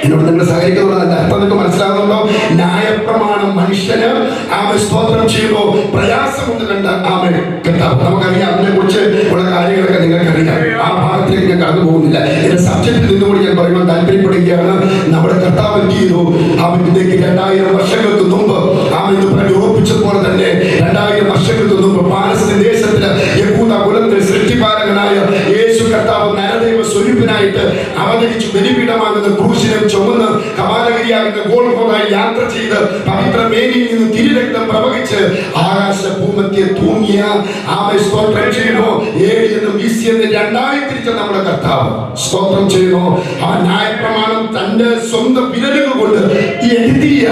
എന്നോട് നിങ്ങൾ സഹകരിക്കുന്നുണ്ടോ? അതിന്റെ അർത്ഥം നിങ്ങൾക്ക് മനസ്സിലാകുന്നുണ്ടോ? ന്യായപ്രമാണം മനുഷ്യന് ആമേ സ്തോത്രം ചെയ്യുമ്പോ പ്രയാസമൊന്നും കണ്ട ആമേ കർത്താവ് നമുക്കറിയാം. അതിനെ കുറിച്ച് ഉള്ള കാര്യങ്ങളൊക്കെ നിങ്ങൾക്കറിയാം. ആ ഭാഗത്തേക്ക് ഞാൻ കടന്നു പോകുന്നില്ല. എന്റെ സബ്ജക്റ്റിൽ നിന്നുകൂടി ഞാൻ പറയുവാൻ താല്പര്യപ്പെടുകയാണ്. നമ്മുടെ കർത്താവ് എന്ത് ചെയ്തു? അവൻ ഇതിലേക്ക് 2000 വർഷങ്ങൾക്ക് മുമ്പ് അവൻ ഇത് ഉറപ്പിച്ചതുപോലെ തന്നെ 2000 വർഷങ്ങൾക്ക് മുമ്പ് പാലസ്തീൻ ദേശത്തില് യഹൂദ കുലത്തിൽ സൃഷ്ടിപാലകനായ യേശു കർത്താവ് നരദൈവ സ്വരൂപനായിട്ട് അവതരിച്ചു. ബലിപീഠമാകുന്ന ക്രൂശിനെ ചുമന്ന് കമാലഗിരിയാകുന്ന ഗോൽഗോഥായിൽ യാത്ര ചെയ്ത് പവിത്ര മേനിയിൽ നിന്ന് തിരുരക്തം പ്രവഹിച്ച് ആകാശ ഭൂമധ്യേ തൂങ്ങിയ ആമേ സ്തോത്രം ചെയ്യുന്നു. 7 എന്നും BC എന്ന് 2ആയി തിരിച്ച നമ്മുടെ കർത്താവ് സ്തോത്രം ചെയ്യുന്നു. ആ ന്യായപ്രമാണം തന്റെ സ്വന്തം വിരലുകൾ കൊണ്ട് എഴുതിയ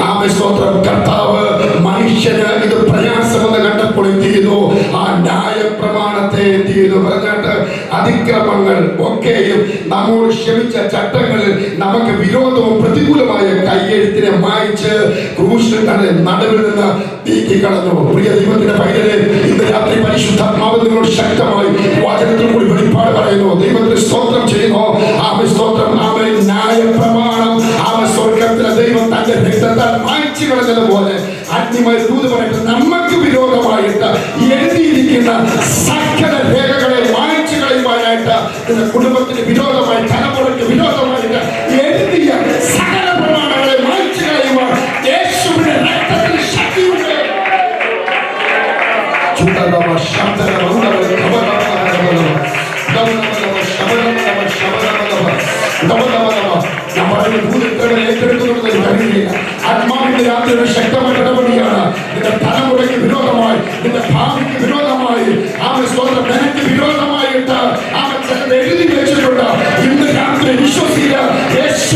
ആമേ സ്തോത്രം കർത്താവ് മനുഷ്യന് ഇത് പ്രയാസമെന്ന് കണ്ടപ്പോൾ എന്ത് ചെയ്തു? ആ ന്യായപ്രമാണത്തെ എന്ത് ചെയ്തു പറഞ്ഞിട്ട് അതിക്രമങ്ങൾ ഒക്കെയും നമ്മോട് ക്ഷമിച്ച ചട്ടങ്ങളിൽ നമുക്ക് വിരോധവും പ്രതികൂലമായ കയ്യെഴുത്തിനെ മായ്ച്ച് ക്രൂശിൽ തന്നെ നടുവിൽ നിന്ന് നീക്കിക്കളഞ്ഞു. പ്രിയ ദൈവത്തിന്റെ പൈതലെ, ഇന്ന് രാത്രി പരിശുദ്ധാത്മാവ് നിങ്ങളോട് ശക്തമായി വചനത്തിൽ കൂടി വെളിപ്പാട് പറയുന്നു. ദൈവത്തിന് സ്തോത്രം ചെയ്യുന്നു. ആമേ സ്തോത്രം. ആമേ ന്യായപ്രമാണം ആമേ സ്വർഗ്ഗത്തിലെ ദൈവം തന്റെ രക്തത്താൽ മായ്ച്ചു കളഞ്ഞതുപോലെ അഗ്നിമയ ദൂത് പറയട്ടെ, നമുക്ക് വിരോധമായിട്ട് എഴുതിയിരിക്കുന്ന സകല രേഖകളെ മായ്ച്ചു കളയുവാനായിട്ട് കുടുംബത്തിന് വിരോധമായി തലമുറയ്ക്ക് വിരോധമായിട്ട് എഴുതിയ സകല പ്രമാണങ്ങളെ മായ്ച്ചു കളയുവാൻ യേശുവിന്റെ രക്തത്തിന് ശക്തിയുണ്ട്. ആത്മാവിന്റെ രാത്രിയുടെ ശക്തമായ ഇടപെടിയാണ്. നിന്റെ തലമുറയ്ക്ക് വിരോധമായി, നിന്റെ ഭാവിക്ക് വിരോധമായി, ആമേ സ്തോത്രം നിനക്ക് വിരോധമായിട്ട് ആമേ ചിലത് എഴുതി വെച്ചിട്ടുണ്ട്. ഇന്ന് രാത്രി വിശ്വസിക്കുക, യേശു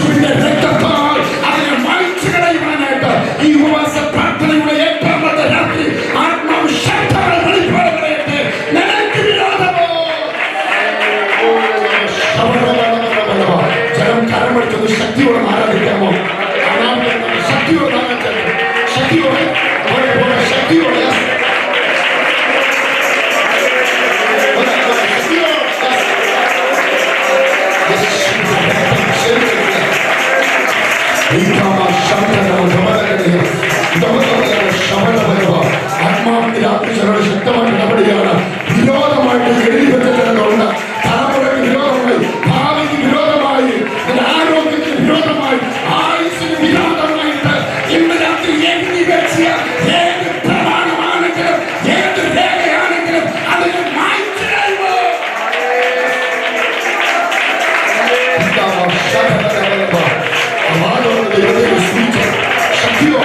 ആത്മാവിന്റെ രാത്രി ചിലരുടെ ശക്തമായിട്ട് ഇടപെടുകയാണ്. വിരോധമായിട്ട് എഴുതി വെച്ചിട്ടുണ്ട്. തലമുറയ്ക്ക് വിരോധമായി, ഭാവിക്ക് വിരോധമായി, ആരോഗ്യത്തിന് വിരോധമായി, ആയുസിന് വിരോധമായിട്ട് ഇന്ന് രാത്രി എഴുതി വെച്ചിയ ഏത് പ്രമാണമാണെങ്കിലും ഏത് രേഖയാണെങ്കിലും അതിന് മായ്ച്ചു കളയുമോ? ശക്തിയോ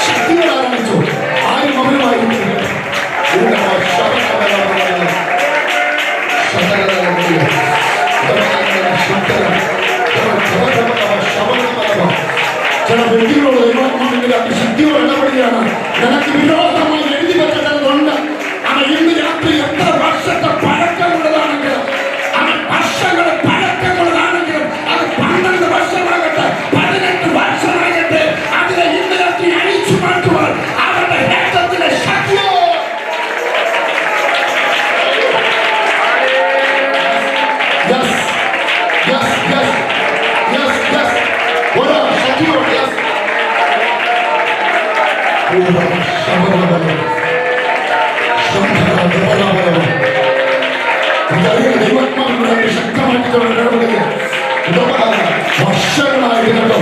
ശക്തികൾ ആരംഭിച്ചു. ആരും മൗനമായി ചില വ്യക്തികളോട് ദൈവാത്മാവിന്റെ ശക്തിയോട് ഇടപെടുകയാണ്. നിനക്ക് വിരോധമായി എഴുതി വെച്ചിട്ടുണ്ട്. അത് ഇന്ന് രാത്രി എത്ര വർഷത്തെ പഴക്കമുള്ളതാണെങ്കിലും, അത് വർഷങ്ങളുടെ പഴക്കമുള്ളതാണെങ്കിലും, അത് 12 വർഷമാകട്ടെ 18 വർഷമാകട്ടെ, അതിനെ ഇന്ന് രാത്രി അഴിച്ചു മാറ്റുവാൻ അവരുടെ രക്തത്തിന്റെ ശക്തിയോ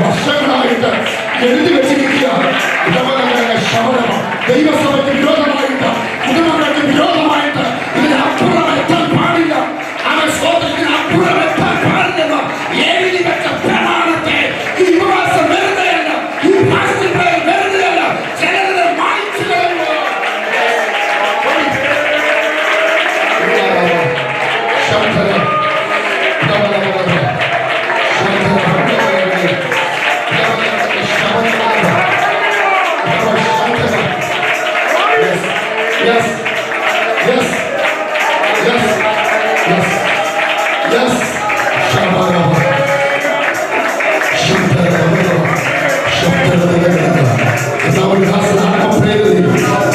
വർഷങ്ങളായിട്ട് എഴുതി വെച്ചിരിക്കുക. ദൈവസഭയ്ക്ക് വിരോധമായിട്ട്, കുടുംബങ്ങൾക്ക് വിരോധമായിട്ട് ഇതിനപ്പുറം എത്താൻ പാടില്ല. അവൻ സ്വതന്ത്രത്തിന് അപ്പുറം എത്താൻ പാടില്ലെന്ന് എഴുതി വെച്ച പ്രമാണത്തെ ഈ ഉപവാസം വെറുതെയല്ല, ഈ ഫാസ്റ്റിംഗ് പ്രയർ വെറുതെയല്ല, ചിലത് മായ്ച്ചു കളയുമോ?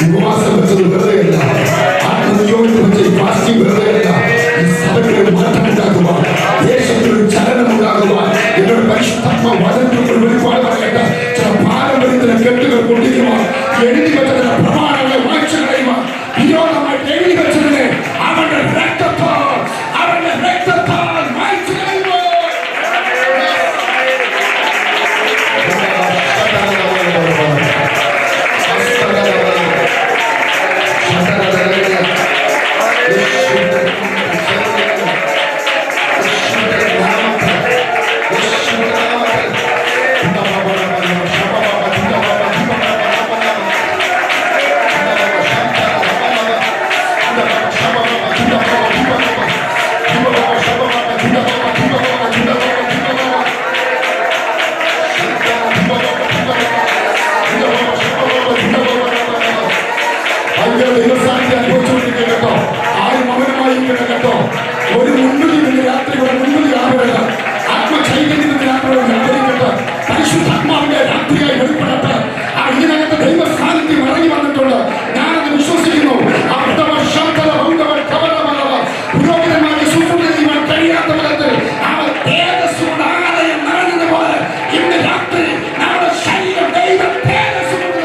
ഉപവാസം വെച്ചത് വെറുതെയല്ല, ആത്മനിയോഗത്തിൽ വെച്ച് ഫാസ്റ്റിംഗ് വെറുതെയല്ല. ഈ സഭയ്ക്ക് മാറ്റം ഉണ്ടാകുവാൻ, ദേശത്തിനൊരു ചലനം ഉണ്ടാകുവാൻ എന്നോട് പരിശുദ്ധാത്മ വചനത്തിൽ വെളിപ്പാട് പറയട്ടെ. ചില പാരമ്പര്യത്തിലെ കെട്ടുകൾ പൊട്ടിക്കുവാൻ, എഴുതി വെച്ചതിന്റെ പ്രമാണങ്ങളെ മായ്ച്ചു കളയുവാൻ, വിരോധമായിട്ട് എഴുതി വെച്ചതിനെ അവന്റെ രക്തത്താൽ മായ്ച്ചു കളയുമോ? ഒരു മുൻപതി രാത്രിയുടെ മുൻപതി ആവരുത്. ആത്മചൈതന്യത്തിന്റെ രാത്രിയുടെ ആവരിക്കട്ടെ. പരിശുദ്ധാത്മാവിന്റെ രാത്രിയായി വെളിപ്പെടട്ടെ. ഇതിനകത്ത് ദൈവസ്ഥാനത്തിൽ ഇറങ്ങി വന്നിട്ടുണ്ട്. ഞാനത് വിശ്വസിക്കുന്നു. പുരോഹിതന്മാരെ ശുശ്രൂഷ ചെയ്യാൻ കഴിയാത്ത വിധത്തിൽ അവർ തേജസ്സുകൊണ്ട് ആലയം നിറഞ്ഞതുപോലെ ഇന്ന് രാത്രി നമ്മുടെ ശരീരം ദൈവ തേജസ്സുകൊണ്ട്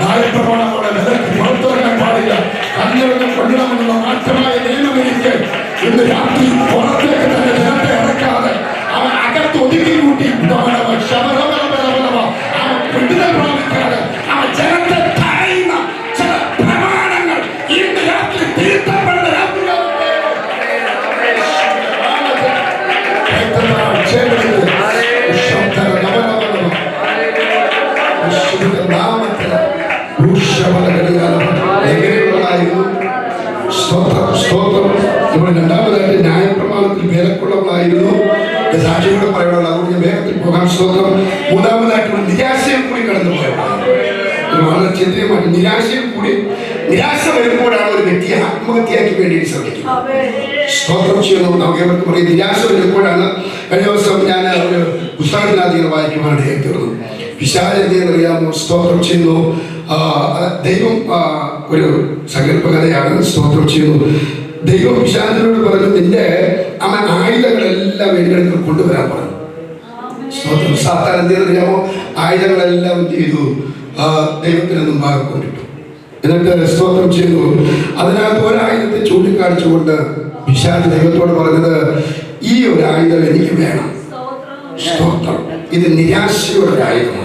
ന്യായപ്രമാണങ്ങളുടെ വിലക്ക് പുറത്തിറങ്ങാൻ പാടില്ല. കഞ്ഞിറങ്ങും കൊല്ലണമെന്നുള്ള മാറ്റമായ നിയമമെനിക്ക് ഇന്ന് രാത്രി പുറത്തേക്ക് തന്നെ ജനത്തെ ഇറക്കാതെ അവൻ അകത്ത് ഒതുക്കി കൂട്ടി അവൻ വിടുതൽ പ്രാപിക്കാതെ അവൻ ജനത്തെ തടയുന്ന ചില പ്രമാണങ്ങൾ ഇന്ന് രാത്രി തിരുത്തപ്പെടുന്ന രണ്ടാമതായിട്ട് ന്യായപ്രമാണത്തിൽ വിലക്കുള്ളവളായിരുന്നു. സാക്ഷിയോട് പറയണമല്ലോ, അതുകൊണ്ട് ഞാൻ വേഗത്തിൽ പോകാൻ സ്തോത്രം. മൂന്നാമതായിട്ട് വളരെ ചിന്തയുമായിട്ട് നിരാശയിൽ കൂടി നിരാശ വരുമ്പോഴാണ് ഒരു വ്യക്തിയെ ആത്മഹത്യയാക്കി വേണ്ടിയിട്ട് ശ്രമിക്കുന്നത്. സ്തോത്രം ചെയ്യുന്നു. നമുക്ക് ഏവർക്കും പറയും നിരാശ വരുമ്പോഴാണ്. കഴിഞ്ഞ ദിവസം ഞാൻ ഒരു പുസ്തകത്തിനധികം വായിക്കുവാനിടയായി തീർന്നു. പിശാച് എന്തെന്നറിയാമോ? സ്തോത്രം ചെയ്യുന്നു. ദൈവം ഒരു സങ്കല്പകഥയാണ്. സ്തോത്രം ചെയ്യുന്നു. ദൈവം പിശാചിനോട് പറഞ്ഞു, നിന്റെ ആയുധങ്ങളെല്ലാം എൻ്റെ അടുത്ത് കൊണ്ടുവരാൻ പറഞ്ഞു. സ്തോത്രം. സാത്താൻ എന്തെന്നറിയാമോ? ആയുധങ്ങളെല്ലാം എന്ത് ചെയ്തു? ദൈവത്തിന് മുമ്പാകെ കൊണ്ടിട്ടു. എന്നിട്ട് സ്തോത്രം ചെയ്തു. അതിനകത്ത് ഒരായുധത്തെ ചൂണ്ടിക്കാണിച്ചുകൊണ്ട് പിശാച് ദൈവത്തോട് പറഞ്ഞത്, ഈ ഒരു ആയുധം എനിക്ക് വേണം. സ്തോത്രം. ഇത് നിരാശയുടെ ഒരു ആയുധമാണ്.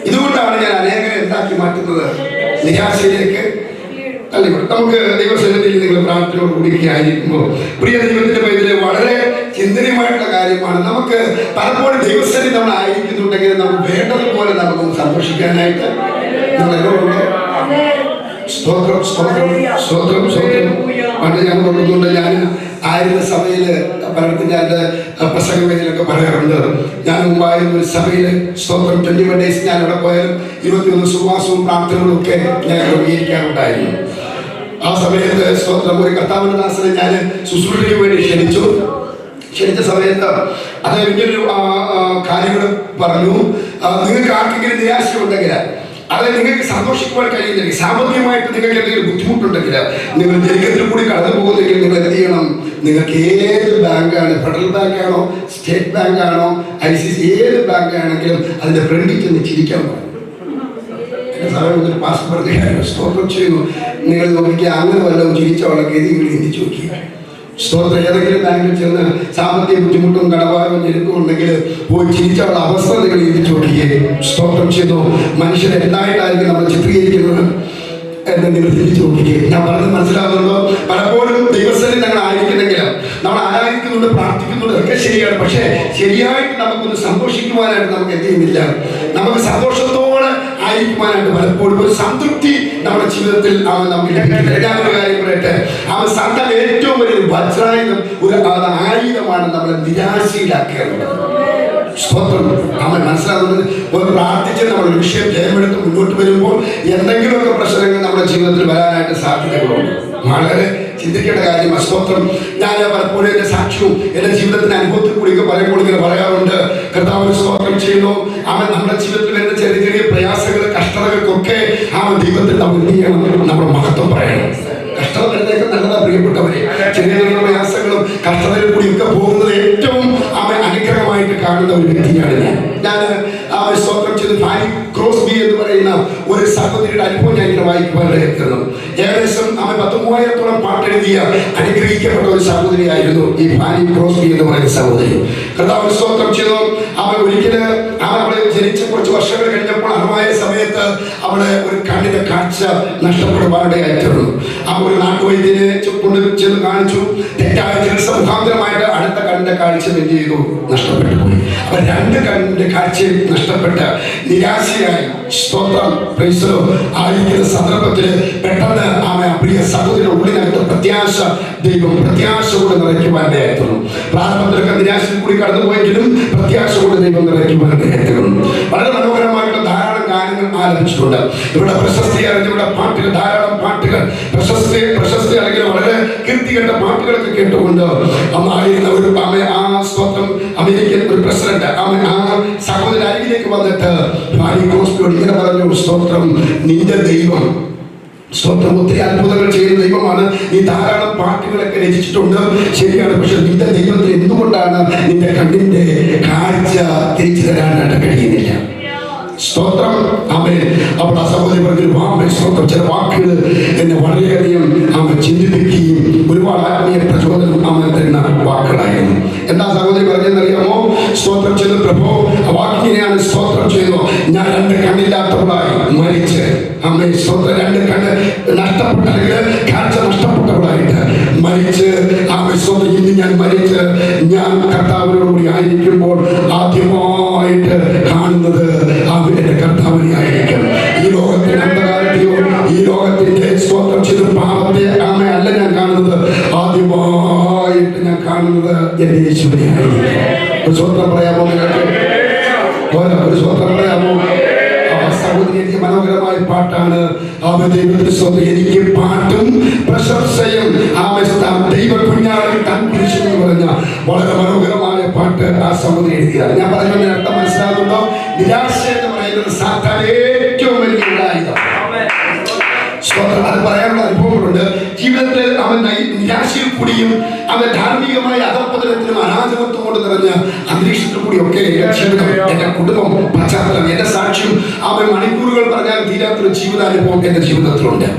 ഇതുകൊണ്ടാണ് ഞാൻ അനേകരെ എന്താക്കി മാറ്റുന്നത്? നിരാശയിലേക്ക് തള്ളിവിടും. നമുക്ക് ദൈവസന്നിധിയിൽ നിങ്ങൾ പ്രാർത്ഥനയോട് കൂടിയായിരിക്കുമ്പോൾ പ്രിയ ദൈവത്തിന്റെ പേരിൽ വളരെ ചിന്തനീയമായിട്ടുള്ള കാര്യമാണ്. നമുക്ക് പലപ്പോഴും ദൈവസന്നിധി നമ്മൾ ആയിരിക്കുന്നുണ്ടെങ്കിൽ നമുക്ക് വേണ്ടതുപോലെ നമുക്കൊന്ന് സന്തോഷിക്കാനായിട്ട് സ്തോത്രം സ്തോത്രം സ്തോത്രം സ്തോത്രം. പണ്ട് ഞാൻ നോക്കുന്നുണ്ട്, ഞാൻ ആയിരുന്ന സഭയിൽ പലർക്കും ഞാൻ പ്രസംഗവേദിയിലൊക്കെ പറയാറുണ്ട്. ഞാൻ മുമ്പായിരുന്ന ഒരു സഭയിൽ സ്തോത്രം 21 days ഞാൻ അവിടെ പോയാലും 21 സുവാസവും പ്രാർത്ഥനകളും ഒക്കെ ഞാൻ ക്രമീകരിക്കാറുണ്ടായിരുന്നു. ആ സമയത്ത് സ്തോത്രം ഒരു കർത്താവിന്റെ ദാസനെ ഞാൻ ശുശ്രൂഷയ്ക്ക് വേണ്ടി ക്ഷണിച്ച സമയത്ത് അദ്ദേഹം ഇങ്ങനൊരു കാര്യങ്ങൾ പറഞ്ഞു. നിങ്ങൾക്ക് ആർക്കെങ്കിലും നിരാശയുണ്ടെങ്കിൽ, അതായത് നിങ്ങൾക്ക് സന്തോഷിക്കുവാൻ കഴിയുന്നില്ല, സാമ്പത്തികമായിട്ട് നിങ്ങൾക്ക് എന്തെങ്കിലും ബുദ്ധിമുട്ടുണ്ടെങ്കിൽ, നിങ്ങൾ ജനകത്തിൽ കൂടി കടന്നു പോകുന്നെങ്കിൽ നിങ്ങൾ എന്ത് ചെയ്യണം? നിങ്ങൾക്ക് ഏത് ബാങ്കാണ്, ഫെഡറൽ ബാങ്കാണോ സ്റ്റേറ്റ് ബാങ്കാണോ ICC ഏത് ബാങ്കാണെങ്കിലും അതിന്റെ ഫ്രണ്ടിൽ ചെന്ന് ചിരിക്കാൻ പറഞ്ഞു. ഒരു പാസ് പറഞ്ഞു. സ്തോത്രം ചെയ്യുന്നു. നിങ്ങൾ നോക്കിക്കുക, അങ്ങനെ വല്ലതും ചിരിച്ചവളെ ഗതി ചിന്തിച്ചു നോക്കി. സ്തോത്രം. ഏതെങ്കിലും ബാങ്കിൽ ചെന്ന് സാമ്പത്തിക ബുദ്ധിമുട്ടും കടഭാരവും ഞെരുക്കും ഉണ്ടെങ്കിൽ പോയി ചിരിച്ചവളുടെ അവസ്ഥ നിങ്ങൾ ചിന്തിച്ചു നോക്കിയേ. സ്തോത്രം ചെയ്തു. മനുഷ്യരെ എന്തായിട്ടായിരിക്കും നമ്മൾ ചിത്രീകരിക്കുന്നത് എന്ന് നിങ്ങൾ ചിന്തിച്ചു നോക്കിക്കേ. ഞാൻ പറഞ്ഞത് മനസ്സിലാകുന്നുണ്ടോ? പലപ്പോഴും ദൈവസന്നിധി ഞങ്ങൾ ആയിരിക്കുന്നെങ്കിലും, നമ്മൾ ആരാധിക്കുന്നുണ്ട്, പ്രാർത്ഥിക്കുന്നുണ്ട്, ഒക്കെ ശരിയാണ്. പക്ഷേ ശരിയായിട്ട് നമുക്കൊന്ന് സന്തോഷിക്കുവാനായിട്ട് നമുക്ക് എന്ത് ചെയ്യുന്നില്ല. നമുക്ക് സന്തോഷത്തോടെ ആയിരിക്കുവാനായിട്ട് പലപ്പോഴും ഒരു സംതൃപ്തി നമ്മുടെ ജീവിതത്തിൽ നമുക്ക് ലഭിക്കുന്നില്ല. ഞാനൊരു കാര്യം പറയട്ടെ, സാത്താൻ ഏറ്റവും വലിയൊരു വജ്രായുധം, ഒരു ആയുധമാണ് നമ്മളെ നിരാശയിലാക്കിയത്. സ്തോത്രം. നമ്മൾ മനസ്സിലാകുന്നത്, ഒരു പ്രാർത്ഥിച്ച് നമ്മളൊരു വിഷയം ജയമെടുത്ത് മുന്നോട്ട് വരുമ്പോൾ എന്തെങ്കിലുമൊക്കെ പ്രശ്നങ്ങൾ നമ്മുടെ ജീവിതത്തിൽ വരാനായിട്ട് സാധ്യതകളുണ്ട്. വളരെ ചിന്തിക്കേണ്ട കാര്യമാണ്. സ്തോത്രം. ഞാൻ പലപ്പോഴും എൻ്റെ സാക്ഷ്യവും എൻ്റെ ജീവിതത്തിന്റെ അനുഭവത്തിൽ കൂടിയൊക്കെ പറയുമ്പോൾ ഇങ്ങനെ പറയാറുണ്ട്, കർത്താവ് സ്തോത്രം ചെയ്യുന്നു. അവൻ നമ്മുടെ ജീവിതത്തിൽ വരുന്ന ചെറിയ ചെറിയ പ്രയാസങ്ങൾ, കഷ്ടതകൾക്കൊക്കെ ദൈവത്തിൽ നമ്മൾ എന്ത് ചെയ്യണം? നമ്മുടെ മഹത്വം പറയണം. കഷ്ടത വരുന്നതൊക്കെ നല്ലതാ പ്രിയപ്പെട്ടവരെ. ചെറിയ ചെറിയ പ്രയാസങ്ങളും കഷ്ടതയിൽ കൂടിയൊക്കെ പോകുന്നത് ഏറ്റവും അനുഗ്രഹമായിട്ട് കാണുന്ന ഒരു വ്യക്തിയാണ് ഞാൻ. സ്തോത്രം ചെയ്ത് ഫാനി ക്രോസ്ബി എന്ന് പറയുന്ന ഒരു സഹോദരിയുടെ അനുഭവം ഞാൻ ഇങ്ങനെ വായിക്കുവാനായിരുന്നു. ഏകദേശം 13,000-ഓളം പാട്ടെഴുതിയ അനുഗ്രഹിക്കപ്പെട്ട ഒരു സഹോദരിയായിരുന്നു ഈ ഫാനി ക്രോസ്ബി എന്ന് പറയുന്ന സഹോദരി. കർത്താവ് സ്തോത്രം ചെയ്തു. ഒരിക്കലും അവളെ ജനിച്ച കുറച്ച് വർഷങ്ങൾ കഴിഞ്ഞപ്പോൾ അറിവായ സമയത്ത് അവളെ ഒരു കണ്ണിന്റെ കാഴ്ച നഷ്ടപ്പെടുവാനിടയായിരുന്നു. ഒരു നാട്ടുവൈദ്യനെ കൊണ്ട് ചെന്ന് കാണിച്ചു. തെറ്റായ ചികിത്സ മുഖാന്തരമായിട്ട് അടുത്ത കണ്ണിന്റെ കാഴ്ച എന്ത് ചെയ്തു? നഷ്ടപ്പെട്ടു പോയി. അപ്പൊ 2 കണ്ണിന്റെ കാഴ്ചയും നഷ്ടപ്പെട്ട നിരാശയായി സ്തോത്രം ആയിരിക്കുന്ന സന്ദർഭത്തിൽ പെട്ടെന്ന് പ്രിയ സഹോദരിയുടെ ഉള്ളിനകത്ത് ദൈവം പ്രത്യാശ കൊണ്ട് നിറയ്ക്കുവാനായിരുന്നു. പ്രാരംഭത്തിലൊക്കെ നിരാശയിൽ കൂടി കടന്നുപോയെങ്കിലും പ്രത്യാശ കൊണ്ട് ദൈവം നിറയ്ക്കുവാനായിരുന്നു. വളരെ മനോഹരമായിട്ടുള്ള ധാരാളം ഗാനങ്ങൾ ആലപിച്ചിട്ടുണ്ട്. ഇവിടെ പ്രശസ്തി അറിഞ്ഞ പാട്ടുകൾ, ധാരാളം പാട്ടുകൾ, പ്രശസ്തി അല്ലെങ്കിൽ വളരെ കീർത്തികെട്ട പാട്ടുകളൊക്കെ കേട്ടുകൊണ്ട് അന്നായിരുന്ന ഒരു സ്തോത്രം അമേരിക്കൻ ഒരു പ്രസിഡന്റ് ആ സഹോദരൻ അരികിലേക്ക് വന്നിട്ട് ഫാനി ക്രോസ്ബിയോട് ഇങ്ങനെ പറഞ്ഞു, സ്തോത്രം, നിന്റെ ദൈവം സ്തോത്രം ഒത്തിരി അത്ഭുതങ്ങൾ ചെയ്യുന്ന ദൈവമാണ്. നീ ധാരാളം പാട്ടുകളൊക്കെ രചിച്ചിട്ടുണ്ട്, ശരിയാണ്. പക്ഷെ നിന്റെ ദൈവത്തിന് എന്തുകൊണ്ടാണ് നിന്റെ കണ്ണിന്റെ കാഴ്ച തിരിച്ചു തരാനായിട്ട് കഴിയുന്നില്ല? സ്തോത്രം. അപ്പോൾ ആ സഹോദരി പറഞ്ഞു, സ്തോത്രം, ചില വാക്കുകൾ എന്നെ വളരെയധികം ചിന്തിപ്പിക്കുകയും ഒരുപാട് ആത്മീയ പ്രചോദനം തരുന്ന വാക്കുകളായിരുന്നു. എന്താ സഹോദരി പറഞ്ഞെന്നറിയാമോ? സ്തോത്രം ചെയ്തു പ്രഭു. ആ വാക്കിനെയാണ് സ്തോത്രം ചെയ്തു. ഞാൻ 2 കണ്ണില്ലാത്തവളായി മരിച്ച് സ്തോത്രം 2 കണ്ണ് നഷ്ടപ്പെട്ട അല്ലെങ്കിൽ കാഴ്ച നഷ്ടപ്പെട്ടവളായിട്ട് മരിച്ച് സ്തോത്രം ഇന്ന് ഞാൻ മരിച്ച് ഞാൻ കർത്താവിനോടുകൂടി ആയിരിക്കുമ്പോൾ ആദ്യമായിട്ട് കാണുന്നത് എന്റെ കർത്താവിനെ ആയിരിക്കും. ഈ ലോകത്തിന്റെ അന്ധകാരത്തെയോ ഈ ലോകത്തിന്റെ സ്തോത്രം ചെയ്ത് പാപത്തെ അല്ല ഞാൻ കാണുന്നത്, ആദ്യമായിട്ട് ഞാൻ കാണുന്നത് എന്റെ യേശുവിനെ ആയിരിക്കും. ഒരു സ്വത്രം പറയാമോ നിങ്ങൾക്ക്? ഒരു സ്വത്രം പറയാമോ? സഹോദരി എഴുതിയ മനോഹരമായ പാട്ടാണ്. എനിക്ക് പാട്ടും പ്രശംസയും ദൈവ കുഞ്ഞാടും കൺകുരിശു എന്ന് പറഞ്ഞ വളരെ മനോഹരമായ പാട്ട് ആ സഹോദരി എഴുതിയതാണ്. ഞാൻ പറഞ്ഞതിന്റെ അർത്ഥം മനസ്സിലാകുന്നുണ്ടോ? നിരാശ എന്ന് പറയുന്നത് സാത്താൻ ഏറ്റവും വലിയ ആയുധം. അത് പറയാനുള്ള അനുഭവങ്ങളുണ്ട്. ജീവിതത്തിൽ അവൻ നിരാശയിൽ കൂടിയും അവൻ ധാർമ്മികമായ അധപ്പതനത്തിനും അനാചാരത്വം കൊണ്ട് നിറഞ്ഞ അന്തരീക്ഷത്തിൽ കൂടിയൊക്കെ എന്റെ കുടുംബം, പശ്ചാത്തലം, എന്റെ സാക്ഷ്യം, അവൻ മണിക്കൂറുകൾ പറഞ്ഞാൽ തീരാത്തൊരു ജീവിതാനുഭവം എന്റെ ജീവിതത്തിലുണ്ട്.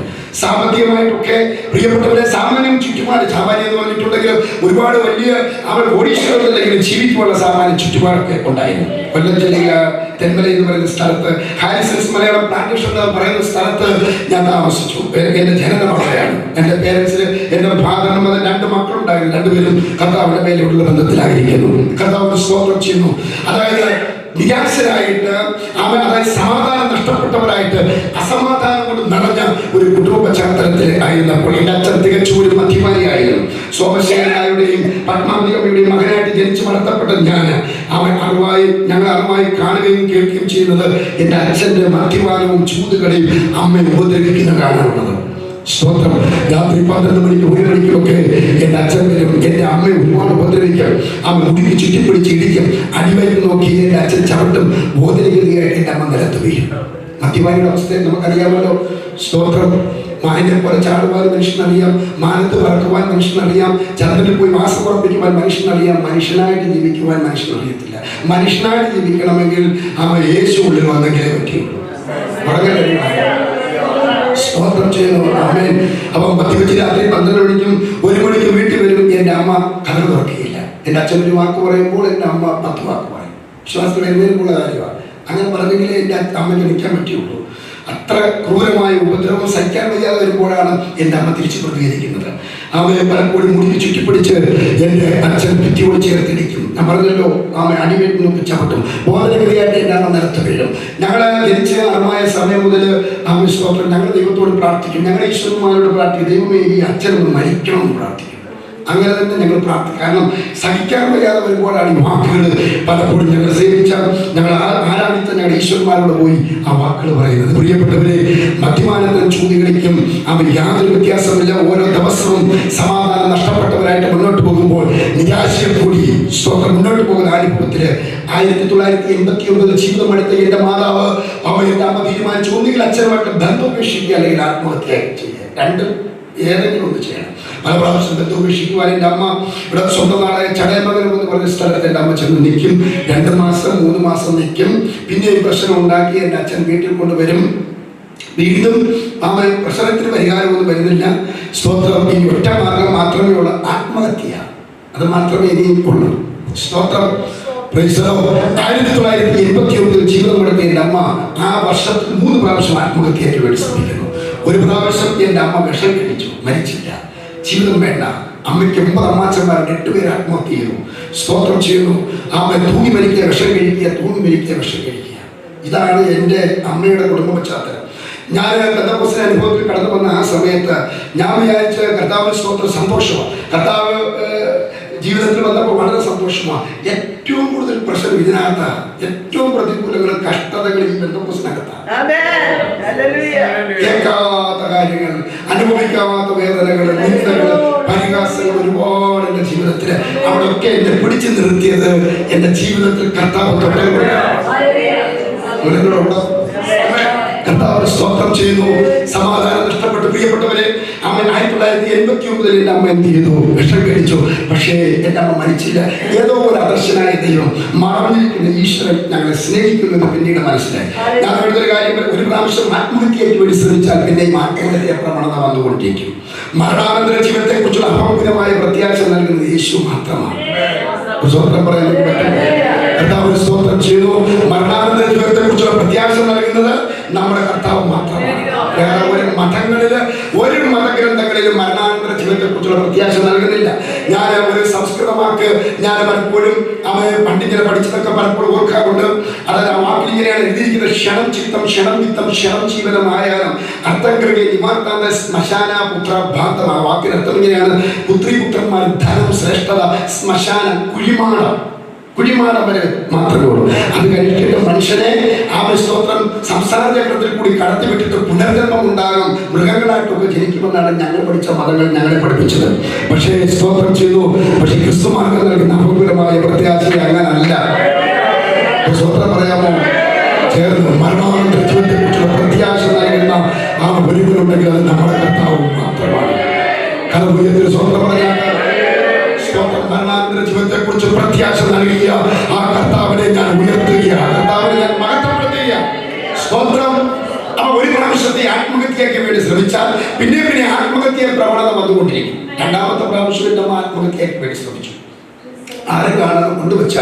സാമ്പത്തികമായിട്ടൊക്കെ പ്രിയപ്പെട്ടവരെ സാമാന്യം ചുറ്റുപാട്, സാമാന്യം എന്ന് പറഞ്ഞിട്ടുണ്ടെങ്കിൽ ഒരുപാട് വലിയ അവൻ ഓഡീഷനിലെങ്കിലും ജീവിക്കുവാനുള്ള സാമാന്യ ചുറ്റുപാടൊക്കെ ഉണ്ടായിരുന്നു. കൊല്ലം ജില്ലയിലെ തെന്മല എന്ന് പറയുന്ന സ്ഥലത്ത്, ഹാരിസൺസ് മലയാളം പ്ലാന്റേഷൻ എന്ന് പറയുന്ന സ്ഥലത്ത് ഞാൻ താമസിച്ചു. എന്റെ ജനനം അവിടെയാണ്. എന്റെ പേരൻസിന് എന്റെ ഫാദറിനും അത് 2 മക്കളുണ്ടായിരുന്നു. 2 പേരും കർത്താവിന്റെ മേലുള്ള ബന്ധത്തിലായിരിക്കുന്നു. കർത്താവിന് സ്തോത്രം ചെയ്യുന്നു. അതായത് നിരാശരായിട്ട് അതായത് സമാധാനം നഷ്ടപ്പെട്ടവരായിട്ട് അസമാധാനം കൊണ്ട് നിറഞ്ഞ ഒരു കുടുംബ പശ്ചാത്തലത്തിൽ ആയിരുന്നപ്പോൾ എൻ്റെ അച്ഛൻ തികച്ചും ഒരു മദ്യപാനിയായിരുന്നു. സോമശേഖരനായുടെയും പത്മാവതിയുടെയും മകനായിട്ട് ജനിച്ചു വളർത്തപ്പെട്ട ഞങ്ങൾ അറിവായി കാണുകയും കേൾക്കുകയും ചെയ്യുന്നത് എൻ്റെ അച്ഛൻ്റെ മദ്യപാനവും ചൂതുകളെയും അമ്മയെ ഉപദ്രവിക്കുന്ന കാണാനുള്ളത്. സ്തോത്രം. രാത്രി 12 മണിക്ക് 1 മണിക്കുമൊക്കെ എൻ്റെ അച്ഛൻ വരും. എൻ്റെ അമ്മയെ ഒരുപാട് ഉപദ്രവിക്കും. അമ്മ മുടിക്ക് ചുറ്റിപ്പിടിച്ച് ഇടിക്കും. അടിവയറ്റ് നോക്കി എൻ്റെ അച്ഛൻ ചവിട്ടും. ബോധരഗതിയായിട്ട് എൻ്റെ അമ്മ നിലത്ത് വീഴും. മദ്യപാനിയുടെ അവസ്ഥയെ നമുക്കറിയാമല്ലോ. സ്തോത്രം. മാനിനെ പോലെ ചാടുവാൻ മനുഷ്യനറിയാം, മാനത്ത് പറക്കുവാൻ മനുഷ്യനറിയാം, ചന്ദ്രനിൽ പോയി വാസം ഉറപ്പിക്കുവാൻ മനുഷ്യനറിയാം. മനുഷ്യനായിട്ട് ജീവിക്കുവാൻ മനുഷ്യനറിയത്തില്ല. മനുഷ്യനായിട്ട് ജീവിക്കണമെങ്കിൽ അവൻ യേശു ഉള്ളിൽ വന്നെങ്കിലേ പറ്റുള്ളൂ. സ്തോത്രം ചെയ്യുന്നു. ആമേൻ. അപ്പം മദ്യപിച്ച് രാത്രി 12 മണിക്കും 1 മണിക്കും വീട്ടിൽ വരും. എൻ്റെ അമ്മ കഥകൾ തുറക്കുകയില്ല. എൻ്റെ അച്ഛൻ ഒരു വാക്ക് പറയുമ്പോൾ എൻ്റെ അമ്മ 10 വാക്ക് പറയും. വിശ്വാസത്തിൽ വരുന്നതിനുള്ള കാര്യമാണ്. അങ്ങനെ പറഞ്ഞെങ്കിലേ എൻ്റെ അമ്മയ്ക്ക് നിൽക്കാൻ പറ്റുള്ളൂ. അത്ര ക്രൂരമായ ഉപദ്രവം സഹിക്കാൻ വയ്യാതെ വരുമ്പോഴാണ് എൻ്റെ അമ്മ തിരിച്ചു പ്രതികരിക്കുന്നത്. അവയെ പലപ്പോഴും മുടി ചുറ്റിപ്പിടിച്ച് എൻ്റെ അച്ഛൻ ഭിത്തിയോട് ചേർത്തിരിക്കും. ഞാൻ പറഞ്ഞല്ലോ, ആമ അടിവേറ്റ് നോക്കി ചവിട്ടും. ബോധനഗതിയായിട്ട് എൻ്റെ അമ്മ നിലത്ത് വീഴും. ഞങ്ങൾ ജനിച്ച അർമായ സമയം മുതൽ ആവശ്യം ഞങ്ങൾ ദൈവത്തോട് പ്രാർത്ഥിക്കും. ഞങ്ങൾ ഈശ്വരന്മാരോട് പ്രാർത്ഥിക്കും. ദൈവമേ, ഈ അച്ഛനൊന്ന് മരിക്കണമെന്ന് പ്രാർത്ഥിക്കും. അങ്ങനെ തന്നെ ഞങ്ങൾ പ്രാർത്ഥിക്കും. കാരണം സഹിക്കാൻ വയ്യാതെ വരുമ്പോഴാണ് ഈ വാക്കുകൾ പലപ്പോഴും ഞങ്ങൾ സേവിച്ച, ഞങ്ങൾ ആരാധിച്ച ഞങ്ങളുടെ ഈശ്വരന്മാരോട് പോയി ആ വാക്കുകൾ പറയുന്നത്. പ്രിയപ്പെട്ടവരെ, മദ്യപാനത്തിനും ചൂതുകളിക്കും അവൻ യാതൊരു വ്യത്യാസമില്ല. ഓരോ ദിവസവും സമാധാനം നഷ്ടപ്പെട്ടവരായിട്ട് മുന്നോട്ട് പോകുമ്പോൾ നിരാശയിൽ കൂടി മുന്നോട്ട് പോകുന്ന അനുഭവത്തിൽ 1989 ജീവിതമെടുത്ത എൻ്റെ മാതാവ് എൻ്റെ അമ്മ തീരുമാനിച്ചു, ഒന്നുകിൽ അച്ഛനുമായിട്ട് ബന്ധം ഉപേക്ഷിക്കുക അല്ലെങ്കിൽ ആത്മഹത്യ ചെയ്യുക. ഏതെങ്കിലും ഒന്ന് ചെയ്യണം. പല പ്രാവശ്യം ബന്ധം ഉപേക്ഷിക്കുവാൻ എൻ്റെ അമ്മ ഇവിടെ സ്വന്തം നാടായ ചടയമംഗലം എന്ന് പറഞ്ഞ സ്ഥലത്ത് എൻ്റെ അമ്മ ചെന്ന് നിൽക്കും. 2 മാസം 3 മാസം നിൽക്കും. പിന്നെ ഈ പ്രശ്നം ഉണ്ടാക്കി എൻ്റെ അച്ഛൻ വീട്ടിൽ കൊണ്ടുവരും. വീണ്ടും അവൻ പ്രശ്നത്തിന് പരിഹാരമൊന്നും വരുന്നില്ല. സ്തോത്രം. ഈ ഒറ്റ മാർഗം മാത്രമേ ഉള്ളൂ, ആത്മഹത്യ. അത് മാത്രമേ ഇനിയും ഉള്ളൂ. സ്തോത്രം. 1989 ജീവിതം കൊടുത്ത എൻ്റെ അമ്മ ആ വർഷത്തിൽ 3 പ്രാവശ്യം ആത്മഹത്യയ്ക്ക് വേണ്ടി ശ്രമിക്കുന്നു. ഒരു പ്രാവശ്യം എൻ്റെ അമ്മ വിഷം കഴിച്ചു, മരിച്ചില്ല. ജീവിതം വേണ്ട. അമ്മയ്ക്ക് 9 അമ്മാച്ചന്മാർ, 8 പേര് ആത്മഹത്യ ചെയ്തു. സ്തോത്രം ചെയ്യുന്നു. അമ്മ തൂങ്ങി മരിക്കുക, വിഷം കഴിക്കുക, തൂങ്ങി മരിക്കുക, വിഷം കഴിക്കുക. ഇതാണ് എൻ്റെ അമ്മയുടെ കുടുംബ പശ്ചാത്തലം. ഞാൻ പെന്തക്കോസ്തേ അനുഭവത്തിൽ കടന്നു വന്ന ആ സമയത്ത് ഞാൻ വിചാരിച്ച കർത്താവിന് സ്തോത്രം സന്തോഷമാണ്. കർത്താവ് ജീവിതത്തിൽ വന്നപ്പോൾ വളരെ സന്തോഷമാണ്. ഏറ്റവും കൂടുതൽ പ്രശ്നം ഇതിനകത്താണ്. ഏറ്റവും പ്രതികൂലങ്ങളും കഷ്ടതകളും ഈ പെന്തക്കോസ്തിനകത്താണ്. കേൾക്കാത്ത കാര്യങ്ങൾ, അനുഭവിക്കാത്ത വേദനകൾ, നിന്ദകൾ, പരിഹാസങ്ങൾ ഒരുപാട് എൻ്റെ ജീവിതത്തിൽ. അവിടെയൊക്കെ എന്നെ പിടിച്ചു നിർത്തിയത് എൻ്റെ ജീവിതത്തിൽ കർത്താവ് കർത്താവ് സ്തോത്രം ചെയ്യുന്നു. സമാധാനം നഷ്ടപ്പെട്ടു. പ്രിയപ്പെട്ടവരെ, അമ്മ 1989 എൻ്റെ അമ്മ എന്ത് ചെയ്തു? വിഷം കഴിച്ചു. പക്ഷേ എൻ്റെ അമ്മ മരിച്ചില്ല. ഏതോ ഒരു അദർശനായ ദൈവം, മറന്നിരിക്കുന്ന ഈശ്വരൻ ഞങ്ങളെ സ്നേഹിക്കുന്നത് പിന്നീട് മനസ്സിലായി. ഞാൻ ഒരു കാര്യം, ഒരു പ്രാവശ്യം ആത്മഹത്യയ്ക്ക് വേണ്ടി ശ്രമിച്ചാൽ പിന്നെയും ആത്മഹത്യ പ്രവണത വന്നുകൊണ്ടിരിക്കും. മരണാനന്തര ജീവിതത്തെ കുറിച്ചുള്ള അഭംഗുരമായ പ്രത്യാശ നൽകുന്നത് യേശു മാത്രമാണ്. സ്തോത്രം പറയാൻ കർത്താവ് സ്തോത്രം ചെയ്തു. മരണാനന്തര ജീവിതത്തെ കുറിച്ചുള്ള പ്രത്യാശ നൽകുന്നത് നമ്മുടെ കർത്താവ് മാത്രമാണ്. വേറെ ഒരു മതങ്ങളില്, ഒരു മതഗ്രന്ഥങ്ങളിലും മരണാനന്തര ജീവിതത്തെ കുറിച്ചുള്ള പ്രത്യാശ നൽകുന്നില്ല. ഞാൻ ഒരു സംസ്കൃത വാക്ക് ഞാൻ പലപ്പോഴും പണ്ടിങ്ങനെ പഠിച്ചതൊക്കെ പലപ്പോഴും ഓർക്കാറുണ്ട്. അതായത് ആ വാക്കിൽ ഇങ്ങനെയാണ് എഴുതിയിരിക്കുന്നത്: ക്ഷണം ചിത്തം, ക്ഷണം വിത്തം, ക്ഷണം ജീവനമായാലും അർത്ഥം കൃകെ നിമാർത്താന്ത ശ്മശാന പുത്ര ഭാന്തം. ആ വാക്കിന് അർത്ഥം ഇങ്ങനെയാണ്: പുത്രി പുത്രന്മാർ, ധനം, ശ്രേഷ്ഠത, ശ്മശാനം, കുഴിമാടം. കുഴിമാടം വരെ മാത്രമേ ഉള്ളൂ. അത് കഴിഞ്ഞിട്ട് മനുഷ്യനെ സ്തോത്രം സംസാര ചക്രത്തിൽ കൂടി കടത്തിവിട്ടിട്ട് പുനർജന്മം ഉണ്ടാകും, മൃഗങ്ങളായിട്ടൊക്കെ ജനിക്കുമെന്നാണ് ഞങ്ങൾ പഠിച്ച മതങ്ങൾ ഞങ്ങളെ പഠിപ്പിച്ചത്. പക്ഷേ സ്തോത്രം ചെയ്തു. പക്ഷെ ക്രിസ്തുമാർഗം നൽകുന്ന അപൂർവമായ പ്രത്യാശ അങ്ങനല്ല. സ്തോത്രം പറയാമോ? ചേർന്ന് മരണാനന്തര ജീവിതത്തെ കുറിച്ചുള്ള പ്രത്യാശ നൽകുന്ന ഒരുവനുണ്ടെങ്കിൽ അത് നമ്മുടെ കർത്താവ് മാത്രമാണ്. കർമ്മത്തിൽ സ്വന്തം പറഞ്ഞാൽ മരണാനന്തര ജീവിതത്തെ കുറിച്ച് പ്രത്യാശ നൽകിയ ആ കർത്താവിനെ ഞാൻ ഉയർത്തുകയാണ്, കർത്താവിനെ ഞാൻ മഹത്വപ്പെടുത്തുക. സ്തോത്രം. ഒരു പ്രാവശ്യത്തെ ആത്മഹത്യയ്ക്ക് വേണ്ടി ശ്രമിച്ചാൽ പിന്നെ ആത്മഹത്യ പ്രവണത വന്നുകൊണ്ടിരിക്കും. രണ്ടാമത്തെ പ്രാവശ്യം നമ്മൾ ആത്മഹത്യയ്ക്ക് വേണ്ടി ശ്രമിച്ചു. ആരും കാണാതെ കൊണ്ടുവച്ച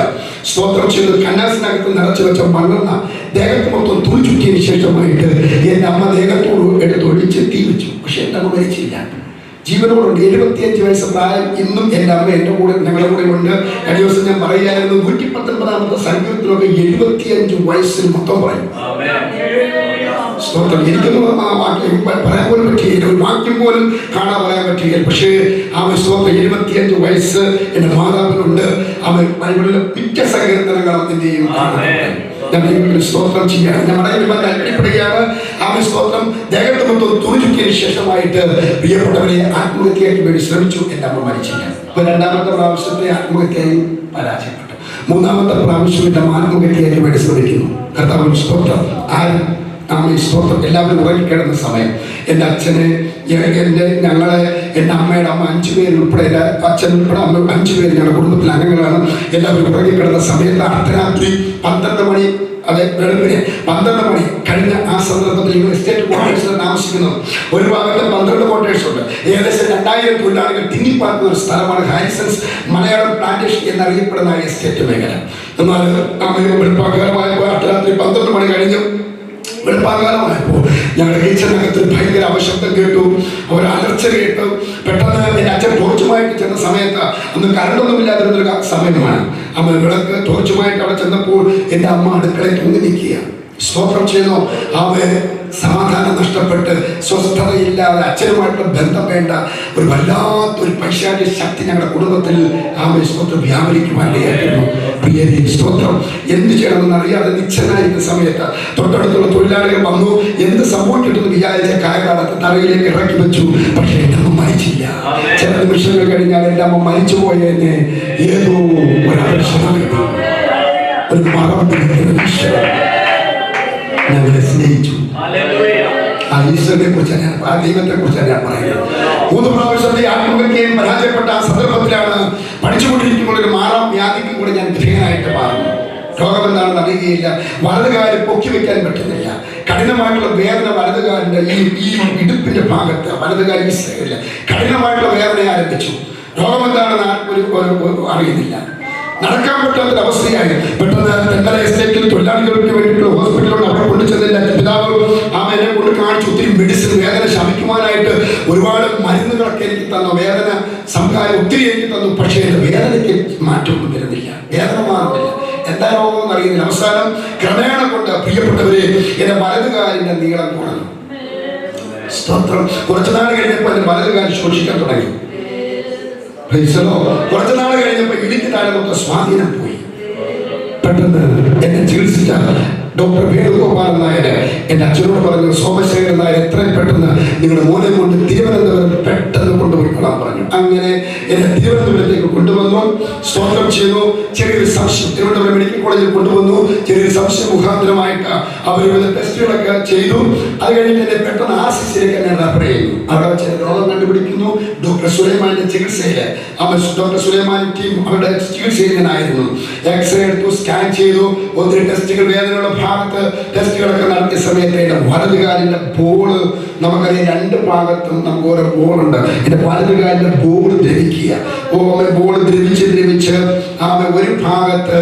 സ്തോത്രം ചെയ്ത് കന്നാസിനകത്ത് നിറച്ചു വെച്ച മണ്ണെണ്ണ ദേഹത്ത് മൊത്തം തൂൾ ചുറ്റിയതിന് ശേഷമായിട്ട് എൻ്റെ അമ്മ ദേഹത്തോട് എടുത്ത് ഒഴിച്ച് തീ വെച്ചു. പക്ഷെ എൻ്റെ അമ്മ മരിച്ചില്ല, ജീവനോടുണ്ട്. 75 വയസ്സ് പ്രായം ഇന്നും എൻ്റെ അമ്മ എൻ്റെ കൂടെ ഞങ്ങളുടെ കൂടെ ഉണ്ട്. കഴിഞ്ഞ ദിവസം ഞാൻ പറയുകയായിരുന്നു, 119-ാമത്തെ സങ്കീർത്തനമൊക്കെ 75 വയസ്സിൽ മൊത്തം പറയും. സ്തോത്രം. എനിക്കൊന്നും ആ വാക്യം പറയാൻ പോലും പറ്റുകയില്ല, ഒരു വാക്യം പോലും കാണാൻ പറയാൻ പറ്റുകയില്ല. പക്ഷേ സ്തോത്രം 75 വയസ്സ് എൻ്റെ മാതാവിനുണ്ട്. അവൻ ബൈബിളിലെ മിക്ക സങ്കീർത്തനങ്ങളും എന്ത് ചെയ്യും? ഞാൻ സ്തോത്രം ചെയ്യണം. ഞാൻ അടിപ്പെടുകയാണ്. സ്തോത്രം ദേഹത്ത് മൊത്തം തുണിചുറ്റിയതിന് ശേഷമായിട്ട് പ്രിയപ്പെട്ടവരെ ആത്മഹത്യയ്ക്ക് വേണ്ടി ശ്രമിച്ചു. എൻ്റെ അമ്മ മരിച്ചില്ല. ഇപ്പൊ രണ്ടാമത്തെ പ്രാവശ്യത്തെ ആത്മഹത്യയും പരാജയപ്പെട്ടു. മൂന്നാമത്തെ പ്രാവശ്യം എൻ്റെ ആത്മഹത്യയ്ക്ക് വേണ്ടി ശ്രമിക്കുന്നു. കർത്താവിന് സ്തോത്രം. സ്തോത്രം. എല്ലാവരും ഉറങ്ങിക്കിടന്ന സമയം എൻ്റെ അച്ഛനെ ഞങ്ങളെ എൻ്റെ അമ്മയുടെ അമ്മ 5 പേര് ഉൾപ്പെടെ എൻ്റെ അച്ഛൻ ഉൾപ്പെടെ അമ്മ 5 പേര് ഞങ്ങളുടെ കുടുംബത്തിലെ അംഗങ്ങളാണ്. എല്ലാവരും ഉറങ്ങിക്കിടന്ന സമയത്ത് അർദ്ധരാത്രി 12 മണി, അതെ വെളുപ്പിന് 12 മണി കഴിഞ്ഞ ആ സന്ദർഭത്തിൽ നിങ്ങൾ എസ്റ്റേറ്റ് ക്വാർട്ടേഴ്സിൽ താമസിക്കുന്നു. ഒരു ഭാഗത്ത് 12 ക്വാർട്ടേഴ്സ് ഉണ്ട്. ഏകദേശം 2000 തൊഴിലാളികൾ തിങ്ങിപ്പാർക്കുന്ന ഒരു സ്ഥലമാണ് ഹാരിസൺസ് മലയാളം പ്ലാന്റേഷൻ എന്നറിയപ്പെടുന്ന എസ്റ്റേറ്റ് മേഖല. എന്നാൽ വെളുപ്പാകാലമായപ്പോൾ അർദ്ധരാത്രി 12 മണി കഴിഞ്ഞു. വെളുപ്പാകാലമായപ്പോൾ ഞങ്ങളുടെ കിച്ചനകത്ത് ഭയങ്കര അവശബ്ദം കേട്ടു, ഒരു അലർച്ച കേട്ടു. പെട്ടെന്ന് എൻ്റെ അച്ഛൻ ടോർച്ചുമായിട്ട് ചെന്ന സമയത്ത്, അന്ന് കറണ്ടൊന്നും ഇല്ലാതിരുന്നൊരു സമയമാണ്. അമ്മ വിളക്ക് ടോർച്ചുമായിട്ട് അവിടെ ചെന്നപ്പോൾ എൻ്റെ അമ്മ അടുക്കളയിൽ തൂങ്ങി നിൽക്കുക. സ്തോത്രം ചെയ്തു. സമാധാനം നഷ്ടപ്പെട്ട് സ്വസ്ഥതയില്ലാതെ അച്ഛനുമായിട്ടുള്ള ബന്ധം വേണ്ട ഒരു വല്ലാത്തൊരു പൈശാചിക ശക്തി ഞങ്ങളുടെ കുടുംബത്തിൽ സ്തോത്രം വ്യാപരിക്കുവാനായിരുന്നു. പ്രിയരെ സ്തോത്രം. എന്ത് ചെയ്യണമെന്ന് അറിയാതെ നിശ്ചനായിരിക്കുന്ന സമയത്ത് തൊട്ടടുത്തുള്ള തൊഴിലാളികൾ വന്നു. എന്ത് സംഭവിച്ചിട്ടെന്ന് വിചാരിച്ച കാലകാലത്ത് തറയിലേക്ക് ഇറക്കി വെച്ചു. പക്ഷേ എൻ്റെ അമ്മ മരിച്ചില്ല. ചില നിമിഷങ്ങൾ കഴിഞ്ഞാൽ എൻ്റെ അമ്മ മരിച്ചു പോയെന്നെ ഏതോ ഒരാവശ്യമായിരുന്നു. ഒരു മറം പിടിക്കുന്ന ഈശ്വരൻ ഞങ്ങളെ സ്നേഹിച്ചു. ആ ഈശ്വരനെ കുറിച്ചാണ്, ആ ദൈവത്തെ കുറിച്ചാണ് ഞാൻ പറയുന്നത്. 3 പ്രാവശ്യത്തെ ആത്മഹത്യയും പരാജയപ്പെട്ട ആ സന്ദർഭത്തിലാണ് പഠിച്ചുകൊണ്ടിരിക്കുമ്പോൾ ഒരു മാറാം വ്യാധിക്കും കൂടെ ഞാൻ വിധേയനായിട്ട് മാറുന്നു. രോഗമെന്താണെന്ന് അറിയുകയില്ല. വലതുകാല് പൊക്കി വെക്കാൻ പറ്റുന്നില്ല. കഠിനമായിട്ടുള്ള വേദന വലതുകാലിൻ്റെ ഈ ഇടുപ്പിന്റെ ഭാഗത്ത്, വലതുകാൽ ഈ സൈഡില് കഠിനമായിട്ടുള്ള വേദന ആരംഭിച്ചു. രോഗമെന്താണെന്ന് അറിയുന്നില്ല. നടക്കാൻ പറ്റാത്തൊരവസ്ഥയായി. പെട്ടെന്ന് തെങ്കല എസ്റ്റേറ്റിൽ തൊഴിലാളികൾക്ക് വേണ്ടിയിട്ടുള്ള ഹോസ്പിറ്റലുകൾ അവിടെ കൊണ്ടുചെന്നില്ല. പിതാവ് എന്നെ കൊണ്ട് കാണിച്ചു. ഒത്തിരി മെഡിസിൻ, വേദന ശമിക്കുവാനായിട്ട് ഒരുപാട് മരുന്നുകളൊക്കെ എനിക്ക് തന്നു, വേദന സംഹാരം ഒത്തിരി എനിക്ക് തന്നു. പക്ഷേ എൻ്റെ വേദനയ്ക്ക് മാറ്റമൊന്നും വരുന്നില്ല, വേദന മാറുന്നില്ല. എന്താ രോഗമെന്ന് അറിയുന്നില്ല. അവസാനം ക്രമേണ കൊണ്ട് പ്രിയപ്പെട്ടവരെ എൻ്റെ വലതുകാലിൻ്റെ നീളം കുറഞ്ഞു. സ്തോത്രം. കുറച്ചു നാൾ കഴിഞ്ഞപ്പോൾ എൻ്റെ വലതുകാൽ ശോഷിക്കാൻ തുടങ്ങി. കുറച്ചു നാൾ കഴിഞ്ഞപ്പോൾ ഇടുക്കി താഴെ മൊത്തം സ്വാധീനം പോയി. പെട്ടെന്ന് എന്നെ ചികിത്സിച്ച ഡോക്ടർ വേണുഗോപാലൻ നായർ എൻ്റെ അച്ഛനോട് പറഞ്ഞു, സോമശേഖരൻ നായർ എത്രയും പെട്ടെന്ന് നിങ്ങളുടെ മോനെ കൊണ്ട് തിരുവനന്തപുരം പെട്ടെന്ന് കൊണ്ടുപോയിക്കൊള്ളാൻ പറഞ്ഞു. അങ്ങനെ എന്നെ തിരുവനന്തപുരത്തേക്ക് കൊണ്ടുവന്നു. സ്തോത്രം ചെയ്തു. ചെറിയൊരു സംശയം തിരുവനന്തപുരം മെഡിക്കൽ കോളേജിൽ കൊണ്ടുവന്നു. ചെറിയൊരു സംശയം മുഖാന്തരമായിട്ട് അവരുടെ ടെസ്റ്റുകളൊക്കെ ചെയ്തു. അത് കഴിഞ്ഞിട്ട് എന്നെ പെട്ടെന്ന് RCCയിലേക്ക് എന്നെ റെഫർ ചെയ്യുന്നു. അവിടെ വെച്ച് രോഗം കണ്ടുപിടിക്കുന്നു. ഡോക്ടർ സുലൈമാന്റെ ചികിത്സയില് ഡോക്ടർ സുലൈമാൻ ടീം അവരുടെ ചികിത്സയിൽ ഞാനായിരുന്നു. എക്സ്റേ എടുത്തു, സ്കാൻ ചെയ്തു. 1 ടെസ്റ്റുകൾ വേദനയുള്ള ഭാഗത്ത് ടെസ്റ്റുകളൊക്കെ നടത്തിയ സമയത്ത് എൻ്റെ വലതുകാലിൻ്റെ ബോള്, നമുക്കറിയാം 2 ഭാഗത്തും നമുക്ക് ഓരോ ബോളുണ്ട്. എൻ്റെ വലതുകാലിൻ്റെ ബോൾ ദ്രവിക്കുക. ബോൾ ദ്രവിച്ച് ഒരു ഭാഗത്ത്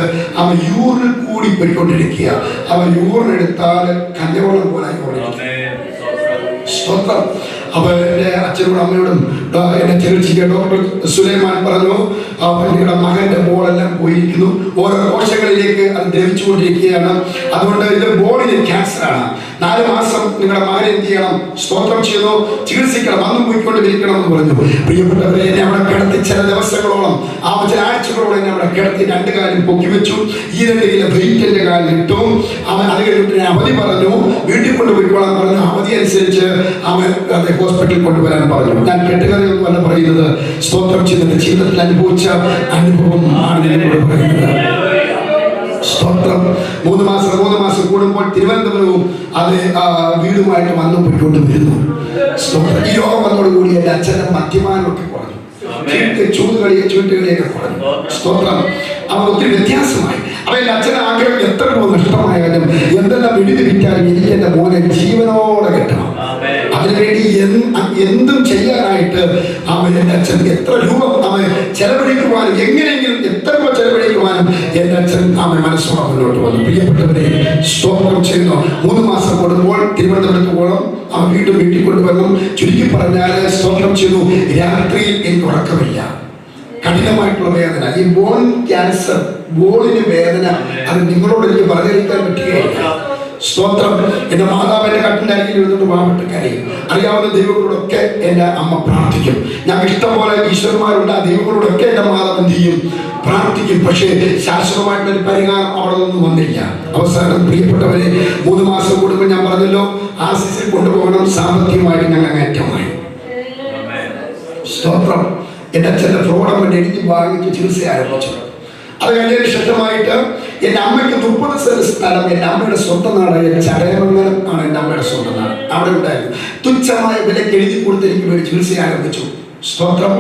യൂറിൻ കൂടി പോയിക്കൊണ്ടിരിക്കുക. യൂറിൻ എടുത്താൽ കഞ്ഞവെള്ളം പോലെ സ്തോത്രം. അപ്പോൾ എൻ്റെ അച്ഛനോടും അമ്മയോടും എന്നെ ചികിത്സിക്കുക ഡോക്ടർ സുലൈമാൻ പറഞ്ഞു, നിങ്ങളുടെ മകൻ്റെ ബോളെല്ലാം പോയിരിക്കുന്നു, ഓരോ കോശങ്ങൾ ഭാഗങ്ങളിലേക്ക് അത് ദ്രവിച്ചുകൊണ്ടിരിക്കുകയാണ്. അതുകൊണ്ട് ഇത് ബോണിന് ക്യാൻസറാണ്. 4 മാസം നിങ്ങളുടെ മകൻ എന്ത് ചെയ്യണം? സ്തോത്രം ചെയ്യുന്നു, ചികിത്സിക്കണം, വന്നും പോയിക്കൊണ്ടിരിക്കണം എന്ന് പറഞ്ഞു. പ്രിയപ്പെട്ടവരെ, എന്നെ അവിടെ കിടത്തി ചില ദിവസങ്ങളോളം, ചില ആഴ്ചകളോളം എന്നെ അവിടെ കിടത്തി 2 കാലും പൊക്കി വെച്ചു. ഈ 2 കിലോ വെയിറ്റ് എൻ്റെ കാലിൽ ഇട്ടു. അവൻ അത് കഴിഞ്ഞിട്ട് അവധി പറഞ്ഞു, വീട്ടിൽ കൊണ്ടുപോയിക്കോളാൻ പറഞ്ഞു. അവധി അനുസരിച്ച് അവൻ അത് ഹോസ്പിറ്റലിൽ കൊണ്ടുവരാൻ പറഞ്ഞു. ഞാൻ കെട്ടുകഥയൊന്നും അല്ല പറയുന്നത്, സ്തോത്രം ചെയ്തതിന്റെ ജീവിതത്തിൽ അനുഭവിച്ച അനുഭവം ആണ് എന്നോട് പറയുന്നത്. സ്തോത്രം. 3 മാസം കൂടുമ്പോൾ തിരുവനന്തപുരവും അത് വീടുമായിട്ട് വന്നു പോയിക്കൊണ്ടുവരുന്നു. സ്തോത്രം. ഈ രോഗം വന്നതോടുകൂടി എൻ്റെ അച്ഛൻ്റെ മദ്യപാനമൊക്കെ കുറഞ്ഞു, ചൂട്ടുകളിയൊക്കെ കുറഞ്ഞു. സ്തോത്രം. അവൻ ഒത്തിരി വ്യത്യാസമായി. അവൻ എൻ്റെ അച്ഛൻ്റെ ആഗ്രഹം എത്ര രൂപ നഷ്ടമായാലും എന്തെല്ലാം വിടുതി വിറ്റാലും എനിക്ക് എൻ്റെ മോനെ ജീവനോടെ കിട്ടണം. അതിനുവേണ്ടി എന്തും ചെയ്യാനായിട്ട് അവൻ എൻ്റെ അച്ഛൻ എത്ര രൂപ അവൻ ചെലവഴിക്കുവാനും എങ്ങനെയെങ്കിലും എത്ര രൂപ ചെലവഴിക്കുവാനും എൻ്റെ അച്ഛൻ അവൻ മനസ്സോടെ മുന്നോട്ട് വന്നു. പ്രിയപ്പെട്ടവരെ, സ്തോത്രം ചെയ്യുന്നു. 3 മാസം കൂടുമ്പോൾ തിരുവനന്തപുരത്ത് പോകണം, അവൻ വീട്ടിൽ കൊണ്ടുവരണം. ചുരുക്കി പറഞ്ഞാൽ സ്തോത്രം ചെയ്തു, രാത്രിയിൽ എനിക്ക് ഉറക്കമില്ല, കഠിനമായിട്ടുള്ള വേദന. ഈ ബോൺ ക്യാൻസർ, ബോണിന് വേദന, അത് നിങ്ങളോട് എനിക്ക് പറഞ്ഞിരിക്കാൻ പറ്റുകയില്ല. സ്തോത്രം. എൻ്റെ മാതാവ് എൻ്റെ കട്ടിൻ്റെ അരികിൽ ഇരുന്നിട്ട് വാമിട്ട് കരയും. അറിയാവുന്ന ദൈവങ്ങളോടൊക്കെ എൻ്റെ അമ്മ പ്രാർത്ഥിക്കും. ഞങ്ങൾക്ക് ഇഷ്ടംപോലെ ഈശ്വരന്മാരുണ്ട്. ആ ദൈവങ്ങളോടൊക്കെ എൻ്റെ മാതാവ് എന്ത് ചെയ്യും? പ്രാർത്ഥിക്കും. പക്ഷേ ശാശ്വതമായിട്ടൊരു പരിഹാരം അവിടെ നിന്നും വന്നില്ല. അവസാനം പ്രിയപ്പെട്ടവരെ, 3 മാസം കൂടുമ്പോൾ ഞാൻ പറഞ്ഞല്ലോ, ആസിസിൽ കൊണ്ടുപോകണം. സാമ്പത്തികമായിട്ട് ഞങ്ങൾ അങ്ങേറ്റമായി. സ്തോത്രം. എൻ്റെ അച്ഛൻ്റെ ഫ്രോഡം എഴുതി വാങ്ങിച്ച് ചികിത്സ ആരംഭിച്ചു. അത് കഴിഞ്ഞതിന് ശേഷമായിട്ട് എൻ്റെ അമ്മയ്ക്ക് 30 സെന്റ് സ്ഥലം, എൻ്റെ അമ്മയുടെ സ്വന്തം നാടായ ചടയമംഗലം ആണ് എൻ്റെ അമ്മയുടെ സ്വന്തം നാട്. അവിടെ ഉണ്ടായിരുന്നു. തുച്ഛമായ വിലയ്ക്ക് എഴുതി കൊടുത്ത് എനിക്ക് വേണ്ടി ചികിത്സ ആരംഭിച്ചു. സ്തോത്രം.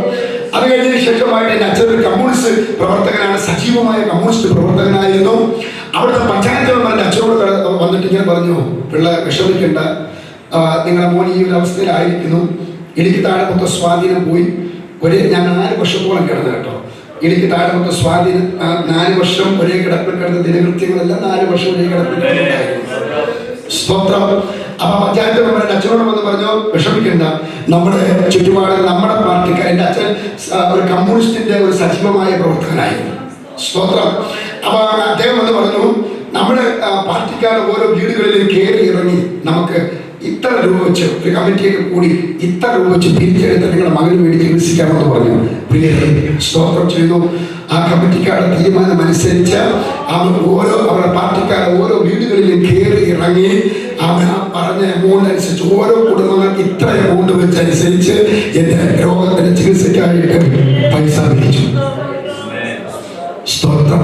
അത് കഴിഞ്ഞതിന് ശേഷമായിട്ട് എൻ്റെ അച്ഛൻ ഒരു കമ്മ്യൂണിസ്റ്റ് പ്രവർത്തകനാണ്, സജീവമായ കമ്മ്യൂണിസ്റ്റ് പ്രവർത്തകനായിരുന്നു. അവിടുത്തെ പഞ്ചായത്ത് മെമ്പറിൻ്റെ അച്ഛനോട് വന്നിട്ട് ഇങ്ങനെ പറഞ്ഞു, പിള്ള വിഷമിക്കേണ്ട, നിങ്ങളുടെ മോൻ ഈ ഒരു അവസ്ഥയിലായിരിക്കുന്നു. എനിക്ക് താഴെ മൊത്തം സ്വാധീനം പോയി. ഞാൻ 4 വർഷത്തോളം കിടന്നു കേട്ടോ. എനിക്ക് താഴെ മൊത്തം സ്വാധീനം. 4 വർഷം ഒരേ കിടപ്പിൽ കിടന്ന ദിനകൃത്യങ്ങളെല്ലാം 4 വർഷം ഒരേ കിടപ്പിൽ കിടന്നുണ്ടായിരുന്നു. സ്തോത്രം. അപ്പൊ പഞ്ചായത്ത് മെമ്പറിന്റെ അച്ഛനോട് വന്ന് പറഞ്ഞു, വിഷമിക്കണ്ട, നമ്മുടെ ചുറ്റുപാട് നമ്മുടെ പാർട്ടിക്കാർ. എൻ്റെ അച്ഛൻ ഒരു കമ്മ്യൂണിസ്റ്റിന്റെ ഒരു സജീവമായ പ്രവർത്തകനായിരുന്നു. സ്തോത്രം. അപ്പൊ അദ്ദേഹം വന്ന് പറഞ്ഞു, നമ്മുടെ പാർട്ടിക്കാർ ഓരോ വീടുകളിലും കയറി ഇറങ്ങി നമുക്ക് ഇത്ര രൂപ വെച്ച് ഒരു കമ്മിറ്റിയൊക്കെ കൂടി ഇത്ര രൂപ വെച്ച് പിരിച്ചെടുത്ത് നിങ്ങളുടെ മകന് വേണ്ടി ചികിത്സിക്കാമെന്ന് പറഞ്ഞു. പ്രിയരെ, സ്തോത്രം ചെയ്തു. ആ കമ്മിറ്റിക്കാരുടെ തീരുമാനം അനുസരിച്ച് അവരുടെ പാർട്ടിക്കാർ ഓരോ വീടുകളിലും കയറി ഇറങ്ങി അവൻ പറഞ്ഞ എമൗണ്ട് അനുസരിച്ച് ഓരോ കുടുംബങ്ങൾക്ക് ഇത്ര എമൗണ്ട് വെച്ചനുസരിച്ച് എൻ്റെ രോഗത്തിന്റെ ചികിത്സയ്ക്കായിട്ട് പൈസ പിരിച്ചു. സ്തോത്രം.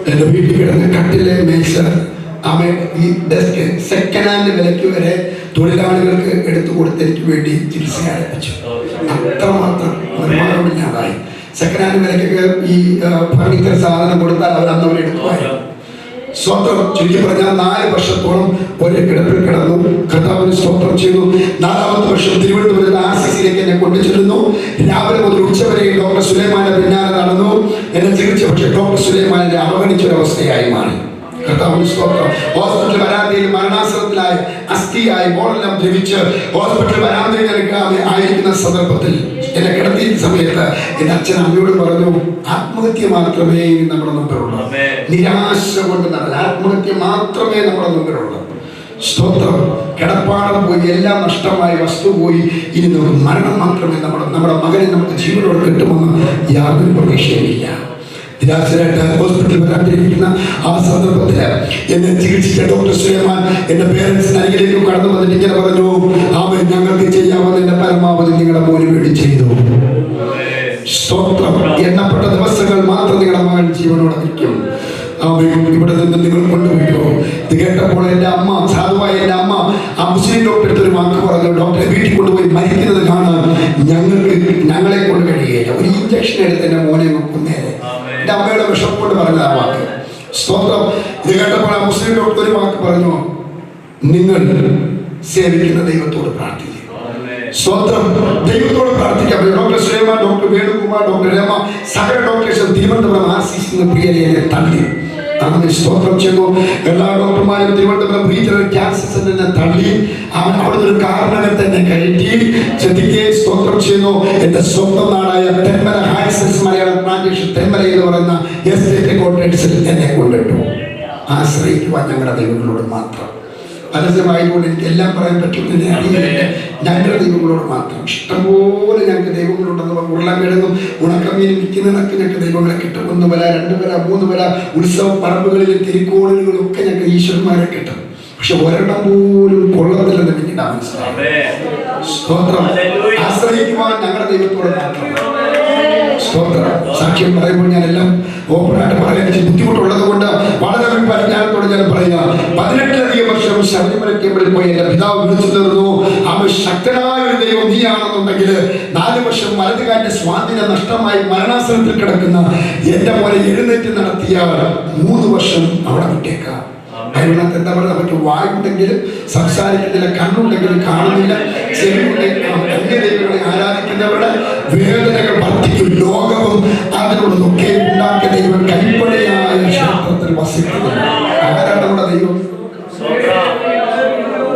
എൻ്റെ വീട്ടിൽ കിടന്ന് കട്ടിലെ മേശ അവൻ ഈ ഡെസ്ക് സെക്കൻഡ് ഹാൻഡ് വിലയ്ക്ക് വരെ തൊഴിലാളികൾക്ക് എടുത്തു കൊടുത്ത് എനിക്ക് വേണ്ടി ചികിത്സ ആരംഭിച്ചു. അത്രമാത്രം നിർമ്മാണമില്ലാതായി. സെക്കൻഡ് ഹാൻഡ് വിലയ്ക്കൊക്കെ ഈ ഫർണിച്ചർ സാധനം കൊടുത്താൽ അവർ അന്നവരെ എടുക്കുമായിരുന്നു. സ്വന്തം ചുരുക്കി പറഞ്ഞാൽ 4 വർഷത്തോളം ഒരേ കിടപ്പിൽ കിടന്നു. കർത്താവിന് സ്തോത്രം ചെയ്തു. 4ാമത്തെ വർഷം തിരുവനന്തപുരത്ത് ആർസിസിയിലേക്ക് എന്നെ കൊണ്ടുചെല്ലുന്നു. രാവിലെ മുതൽ ഉച്ചവരെ ഡോക്ടർ സുലൈമാന്റെ പിന്നാലെ നടന്നു എന്നെ ചികിത്സ. പക്ഷേ ഡോക്ടർ സുലൈമാനെ അവഗണിച്ചൊരവസ്ഥയായി മാറി. കർത്താവിന് സ്തോത്രം. ഹോസ്പിറ്റൽ വരാന്തയിൽ മരണാസനത്തിലായി അസ്ഥിയായി ബോളെല്ലാം ദ്രവിച്ച് ഹോസ്പിറ്റൽ വരാന്തയിൽ ആയിരിക്കുന്ന സന്ദർഭത്തിൽ എന്നെ കിടത്തിയ സമയത്ത് എൻ്റെ അച്ഛൻ അമ്മയോട് പറഞ്ഞു, ആത്മഹത്യ മാത്രമേ നമ്മുടെ മുമ്പിലുള്ളൂ. നിരാശ കൊണ്ട് നടന്ന ആത്മഹത്യ മാത്രമേ നമ്മുടെ മുമ്പിലുള്ളൂ. സ്തോത്രം. കിടപ്പാടം പോയി, എല്ലാം നഷ്ടമായി, വസ്തു പോയി, ഇനി നമുക്ക് മരണം മാത്രമേ നമ്മുടെ മകനെ നമുക്ക് ജീവനോട് കിട്ടുമെന്ന് യാതൊരു പ്രതീക്ഷയില്ല. നിരാശരായിട്ട് ഹോസ്പിറ്റലിൽ വരാണ്ടിരിക്കുന്ന ആ സന്ദർഭത്തിൽ എന്നെ ചികിത്സിച്ച ഡോക്ടർ സുലൈമാൻ എൻ്റെ പേരൻസിന് അരികിലേക്ക് കടന്നു വന്നിട്ട് ഇങ്ങനെ പറഞ്ഞു, അവൻ ഞങ്ങൾക്ക് ചെയ്യാവുന്നതിന്റെ പരമാവധി നിങ്ങളുടെ മോന് വേണ്ടി ചെയ്തു. സ്തോത്രം. എണ്ണപ്പെട്ട ദിവസങ്ങൾ മാത്രം നിങ്ങളുടെ മകൻ ജീവനോടെ നിൽക്കും. ഇവിടെ നിന്ന് നിങ്ങൾ കൊണ്ടുപോയിക്കോ. ഇത് കേട്ടപ്പോൾ എൻ്റെ അമ്മ, സാധുവായ എൻ്റെ അമ്മ ആ മുസ്ലിം ഡോക്ടറെ ഒരു വാക്ക് പറഞ്ഞു, ഡോക്ടറെ വീട്ടിൽ കൊണ്ടുപോയി മരിക്കുന്നത് കാണാൻ ഞങ്ങളെ കൊണ്ട് കഴിയുകയില്ല. ഒരു ഇഞ്ചക്ഷൻ എടുത്ത് എൻ്റെ മോനെ കൊന്നേരെ. എൻ്റെ അമ്മയുടെ വിഷമം കൊണ്ട് പറഞ്ഞ ആ വാക്ക്. സ്തോത്രം. ഇത് കേട്ടപ്പോൾ ആ മുസ്ലിം ഡോക്ടർ ഒരു വാക്ക് പറഞ്ഞു, നിങ്ങൾ സേവിക്കുന്ന ദൈവത്തോട് പ്രാർത്ഥിക്കുക. സ്വന്തം ദൈവത്തോട് പ്രാർത്ഥിക്കാം. Doctor Sulaiman, doctor Venukumar, doctor Rama, സകല ഡോക്ടേഴ്സും തിരുവനന്തപുരം ആർസിസിൽ നിന്ന് പ്രിയരെ തള്ളി. അവന് സ്തോത്രം ചെയ്യുന്നു. എല്ലാ ഡോക്ടർമാരും തിരുവനന്തപുരം റീജിയണൽ ക്യാൻസർ സെന്ററിനെ തള്ളി അവൻ അവിടുന്ന് ഒരു കാരണങ്ങൾ തന്നെ കയറ്റി ശ്രദ്ധിക്കെ സ്തോത്രം ചെയ്യുന്നു. എന്റെ സ്വന്തം നാടായ തെന്മല ഹാരിസൺസ് മലയാളം പ്ലാന്റേഷൻ തെന്മല എന്ന് പറയുന്ന എസ്റ്റേറ്റ് കോർപ്പറേറ്റ്സിൽ എന്നെ കൊണ്ടിട്ടു. ആശ്രയിക്കുവാൻ ഞങ്ങളുടെ ദൈവങ്ങളോട് മാത്രം. പരസ്യമായതുകൊണ്ട് എനിക്ക് എല്ലാം പറയാൻ പറ്റുമെന്ന് അറിയില്ല. ഞങ്ങളുടെ ദൈവങ്ങളോട് മാത്രം. ഇഷ്ടംപോലെ ഞങ്ങൾക്ക് ദൈവങ്ങളുണ്ടെന്ന് ഉരുളൻ കിഴങ്ങും ഉണക്കമീനും വിൽക്കുന്നതൊക്കെ ഞങ്ങൾക്ക് ദൈവങ്ങളെ കിട്ടും. 1 വില 2 വില 3 വില ഉത്സവ പറമ്പുകളിലും തിരുക്കോളുകളിലും ഒക്കെ ഞങ്ങൾക്ക് ഈശ്വരന്മാരെ കിട്ടും. പക്ഷെ ഒരെണ്ണം പോലും കൊള്ളത്തില്ലെന്ന് പിന്നീട് സ്തോത്രം. ആശ്രയിക്കുവാൻ ഞങ്ങളുടെ ദൈവത്തോട് മാത്രം. സ്തോത്രം. സാക്ഷ്യം പറയുമ്പോൾ ഞാനെല്ലാം ഓപ്പണായിട്ട് പറയാൻ ബുദ്ധിമുട്ടുള്ളത് കൊണ്ട് വളരെ പരിജ്ഞാനത്തോടെ ഞാൻ പറയുക. 18 വർഷം ശബരിമല ടെമ്പിളിൽ പോയി എന്റെ പിതാവ് വിളിച്ചു തീർന്നു. അവൻ ശക്തനായ ഒരു ദൈവം നീയാണെന്നുണ്ടെങ്കിൽ 4 വർഷം വലതുകാലിന്റെ സ്വാധീനം നഷ്ടമായി മരണാസനത്തിൽ കിടക്കുന്ന എന്റെ പോലെ എഴുന്നേറ്റ് നടത്തിയ 3 വർഷം അവിടെ വിട്ടേക്കാം. അതിനകത്ത് എന്താ പറയുക, അവർക്ക് വായുണ്ടെങ്കിലും സംസാരിക്കുന്നില്ല, കണ്ണുണ്ടെങ്കിലും കാണുന്നില്ല, ചെവിയുണ്ടെങ്കിൽ ദൈവങ്ങളെ ആരാധിക്കുന്നവരുടെ വേദനകൾ വർദ്ധിക്കും. ലോകവും അതിനുള്ളതൊക്കെ ഉണ്ടാക്കിയ ദൈവം കൈപ്പടയായ ക്ഷേത്രത്തിൽ വസിക്കുന്നു. ആരാണ് നമ്മുടെ ദൈവം?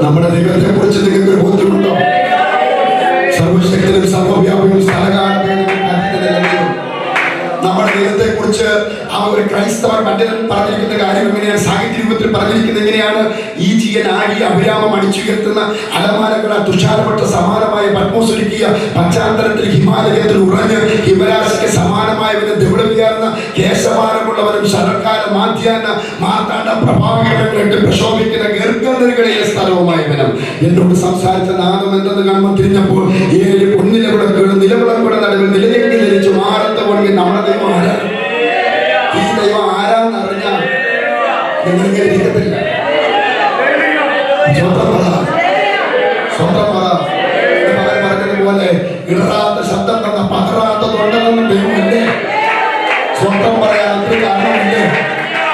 നമ്മുടെ ദൈവത്തെ കുറിച്ച് നിങ്ങൾക്ക് ഒരു ബോധ്യമുണ്ടോ? സർവശക്തനും സർവവ്യാപിയും സ്ഥലകാലഭേദവും നമ്മുടെ ദൈവത്തെ കുറിച്ച് ആ ഒരു ക്രൈസ്തവ പണ്ഡിതൻ പറഞ്ഞിരിക്കുന്ന കാര്യം എങ്ങനെയാണ്? സാഹിത്യ രൂപത്തിൽ പറഞ്ഞിരിക്കുന്നത് എങ്ങനെയാണ്? ഈ ജീവൻ ആടി അഭിരാമം അടിച്ചുയർത്തുന്ന അലമാലകള തുഷാരപ്പെട്ട സമാനമായ പത്മോസ്വരിക്കുക പശ്ചാത്തലത്തിൽ ഹിമാലയത്തിൽ ഉറഞ്ഞ് ഹിമരാശിക്ക് സമാനമായ ദ്രവിടുകയാർന്ന കേശഭാരമുള്ളവരും ശരക്കാല മാധ്യാന്ന മാർത്താണ്ഡ പ്രഭാകരങ്ങളായിട്ട് പ്രശോഭിക്കുന്ന ഗർഭനിരകളിലെ സ്ഥലവുമായവനും എന്നോട് സംസാരിച്ച നാദം എന്തെന്ന് കാണുമ്പോൾ തിരിഞ്ഞപ്പോൾ 7 പൊന്നിലവിളക്കുകളും നിലവിളക്കുകളുടെ നടുവിൽ നിലനിൽക്കി ധരിച്ചു മാറത്ത പോലെ നമ്മുടെ ദൈവം ആരാണ്? ഈ ദൈവം ആരാന്ന് അറിഞ്ഞാൽ നിങ്ങളിങ്ങനെ ഇരിക്കത്തില്ല. സ്വന്തം പറഞ്ഞതുപോലെ ഇടറാത്ത ശബ്ദം തന്ന പകറാത്ത തൊണ്ടെന്ന ദൈവമല്ലേ? സ്വന്തം പറയാൻ അതിന് കാരണമല്ലേ?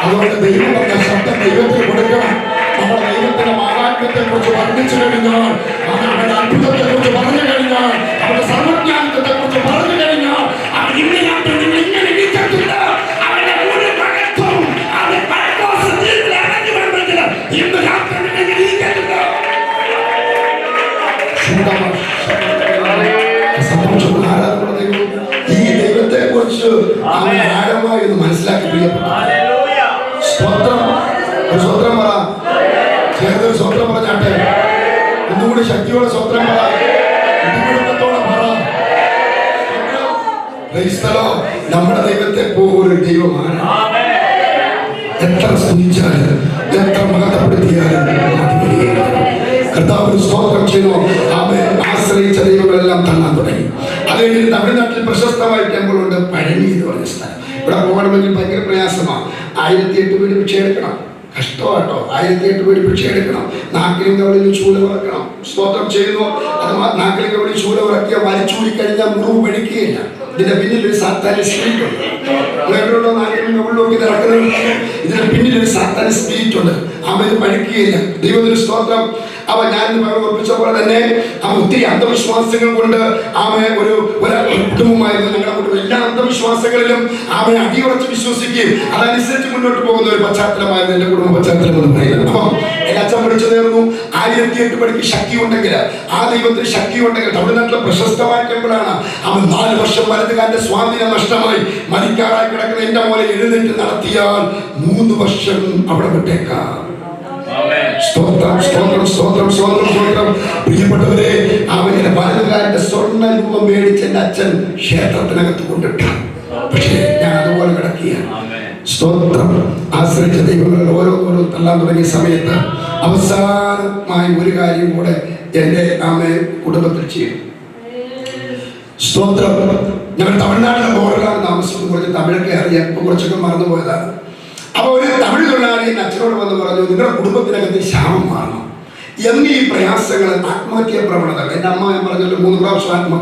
അതുകൊണ്ട് ദൈവം തന്ന ശബ്ദം ദൈവത്തിന് കൊടുക്കണം. നമ്മുടെ ദൈവത്തിന്റെ മാഹാത്മ്യത്തെ കുറിച്ച് വർണ്ണിച്ചു കഴിഞ്ഞാൽ, അവരുടെ അത്ഭുതത്തെ കുറിച്ച് പറഞ്ഞു കഴിഞ്ഞാൽ, അവരുടെ സർവജ്ഞാനത്തെ കുറിച്ച് പറഞ്ഞു കഴിഞ്ഞാൽ, അവർ ഇങ്ങനെ ഇരിക്കത്തില്ല. അവരുടെ ഒരു മഹത്വം അവരുടെ പരമോന്നതത്തിൽ ഇറങ്ങി വരുമ്പോൾ ഇന്ന് രാത്രി ഇരിക്കത്തില്ല. ഈ ദൈവത്തെ കുറിച്ച് ആഴമായി ഒന്ന് മനസ്സിലാക്കി സ്വത്രം പറ. ചേർന്നൊരു സ്വത്രം പറഞ്ഞാട്ടെ. ഒന്നുകൂടി ശക്തിയോടെ സ്വത്രം പറ. കുടുംബത്തോടെ പറ. നമ്മുടെ ദൈവത്തെ പോലെ ദൈവമാണ്. എത്ര സ്തുതിച്ചാലും എത്ര മഹത്വപ്പെടുത്തിയാലും കർത്താവിന് സ്തോത്രം ചെയ്യുന്നു. അവൻ ആശ്രയിച്ച ദൈവങ്ങളെല്ലാം തള്ളാൻ തുടങ്ങി. അത് കഴിഞ്ഞ് തമിഴ്നാട്ടിൽ പ്രശസ്തമായ ടെമ്പിൾ ഉണ്ട്, പഴനി എന്ന് പറഞ്ഞ സ്ഥലം. ഇവിടെ പോകണമെങ്കിൽ ഭയങ്കര പ്രയാസമാണ്. 1008 വീട് ഭിക്ഷ എടുക്കണം. കഷ്ടമാട്ടോ. 1008 വീട് ഭിക്ഷ എടുക്കണം. നാക്കിലും കവളിൽ ചൂല ഉറക്കണം. സ്തോത്രം ചെയ്യുന്നു. അത് നാക്കിലും കവളിൽ ചൂല ഉറക്കിയ വലിച്ചൂടി കഴിഞ്ഞാൽ മുറിവ് പഴിക്കുകയില്ല. ഇതിന്റെ പിന്നിൽ ഒരു സാത്താനിക് സ്പിരിറ്റ് ഉണ്ട്. നാക്കിലും കവളിലൊക്കെ നടക്കുന്നത് ഇതിന്റെ പിന്നിൽ ഒരു സാത്താനിക് സ്പിരിറ്റ് ഉണ്ട്. അവൻ ഇത് പഴിക്കുകയില്ല. ദൈവത്തിന് സ്തോത്രം. അവ ഞാൻ ഓർപ്പിച്ച പോലെ തന്നെ ഒത്തിരി അന്ധവിശ്വാസങ്ങൾ കൊണ്ട് ഒരു കുടുംബമായിരുന്നു. നിങ്ങളുടെ എല്ലാ അന്ധവിശ്വാസങ്ങളിലും അവനെ അടിയുറച്ച് വിശ്വസിക്കുകയും അതനുസരിച്ച് മുന്നോട്ട് പോകുന്ന ഒരു പശ്ചാത്തലമായിരുന്നു എന്റെ കുടുംബ പശ്ചാത്തലം എന്ന് പറയുന്നത്. അപ്പം എന്റെ അച്ഛൻ വിളിച്ചു നേർന്നു. 1008 പടിക്ക് ശക്തി ഉണ്ടെങ്കിൽ, ആ ദൈവത്തിന് ശക്തി ഉണ്ടെങ്കിൽ, തമിഴ്നാട്ടിലെ പ്രശസ്തമായ ടെമ്പിളാണ്. അവൻ 4 വർഷം വലതുകാലിന്റെ സ്വാധീനം നഷ്ടമായി മരിക്കാറായി കിടക്കുന്ന എന്റെ പോലെ എഴുന്നേറ്റ് നടത്തിയാൽ 3 വർഷം അവിടെ വിട്ടേക്കാം. സ്തോത്രം സ്തോത്രം സ്തോത്രം സ്തോത്രം സ്തോത്രം. പ്രിയപ്പെട്ടവരെ, അവന്റെ വലതുകാലിന്റെ സ്വർണ്ണ രൂപം മേടിച്ച് എന്റെ അച്ഛൻ ക്ഷേത്രത്തിനകത്ത് കൊണ്ടിട്ടു. പക്ഷേ ഞാൻ അതുപോലെ കിടക്കുകയാണ്. സ്തോത്രം. ആശ്രയിച്ച ദൈവങ്ങൾ ഓരോന്നോരോ തള്ളാൻ തുടങ്ങിയ സമയത്ത് അവസാനമായി ഒരു കാര്യം കൂടെ എന്റെ കുടുംബത്തിൽ ചെയ്തു. സ്തോത്രം. ഞങ്ങൾ തമിഴ്നാട്ടിലെ ബോർഡറിലാണ് താമസിക്കുന്നത്. കുറച്ച് തമിഴൊക്കെ അറിയാം, കുറച്ചൊക്കെ മറന്നുപോയതാണ്. അപ്പൊ ഒരു തമിഴ് തൊഴിലാളി അച്ഛനോട് വന്ന് പറഞ്ഞു, നിങ്ങളുടെ കുടുംബത്തിനകത്ത് ക്ഷാമം മാറണം. എന്നീ പ്രയാസങ്ങൾ, ആത്മഹത്യാ പ്രവണതകൾ, എൻ്റെ അമ്മ ഞാൻ പറഞ്ഞല്ലോ 3 പ്രാവശ്യം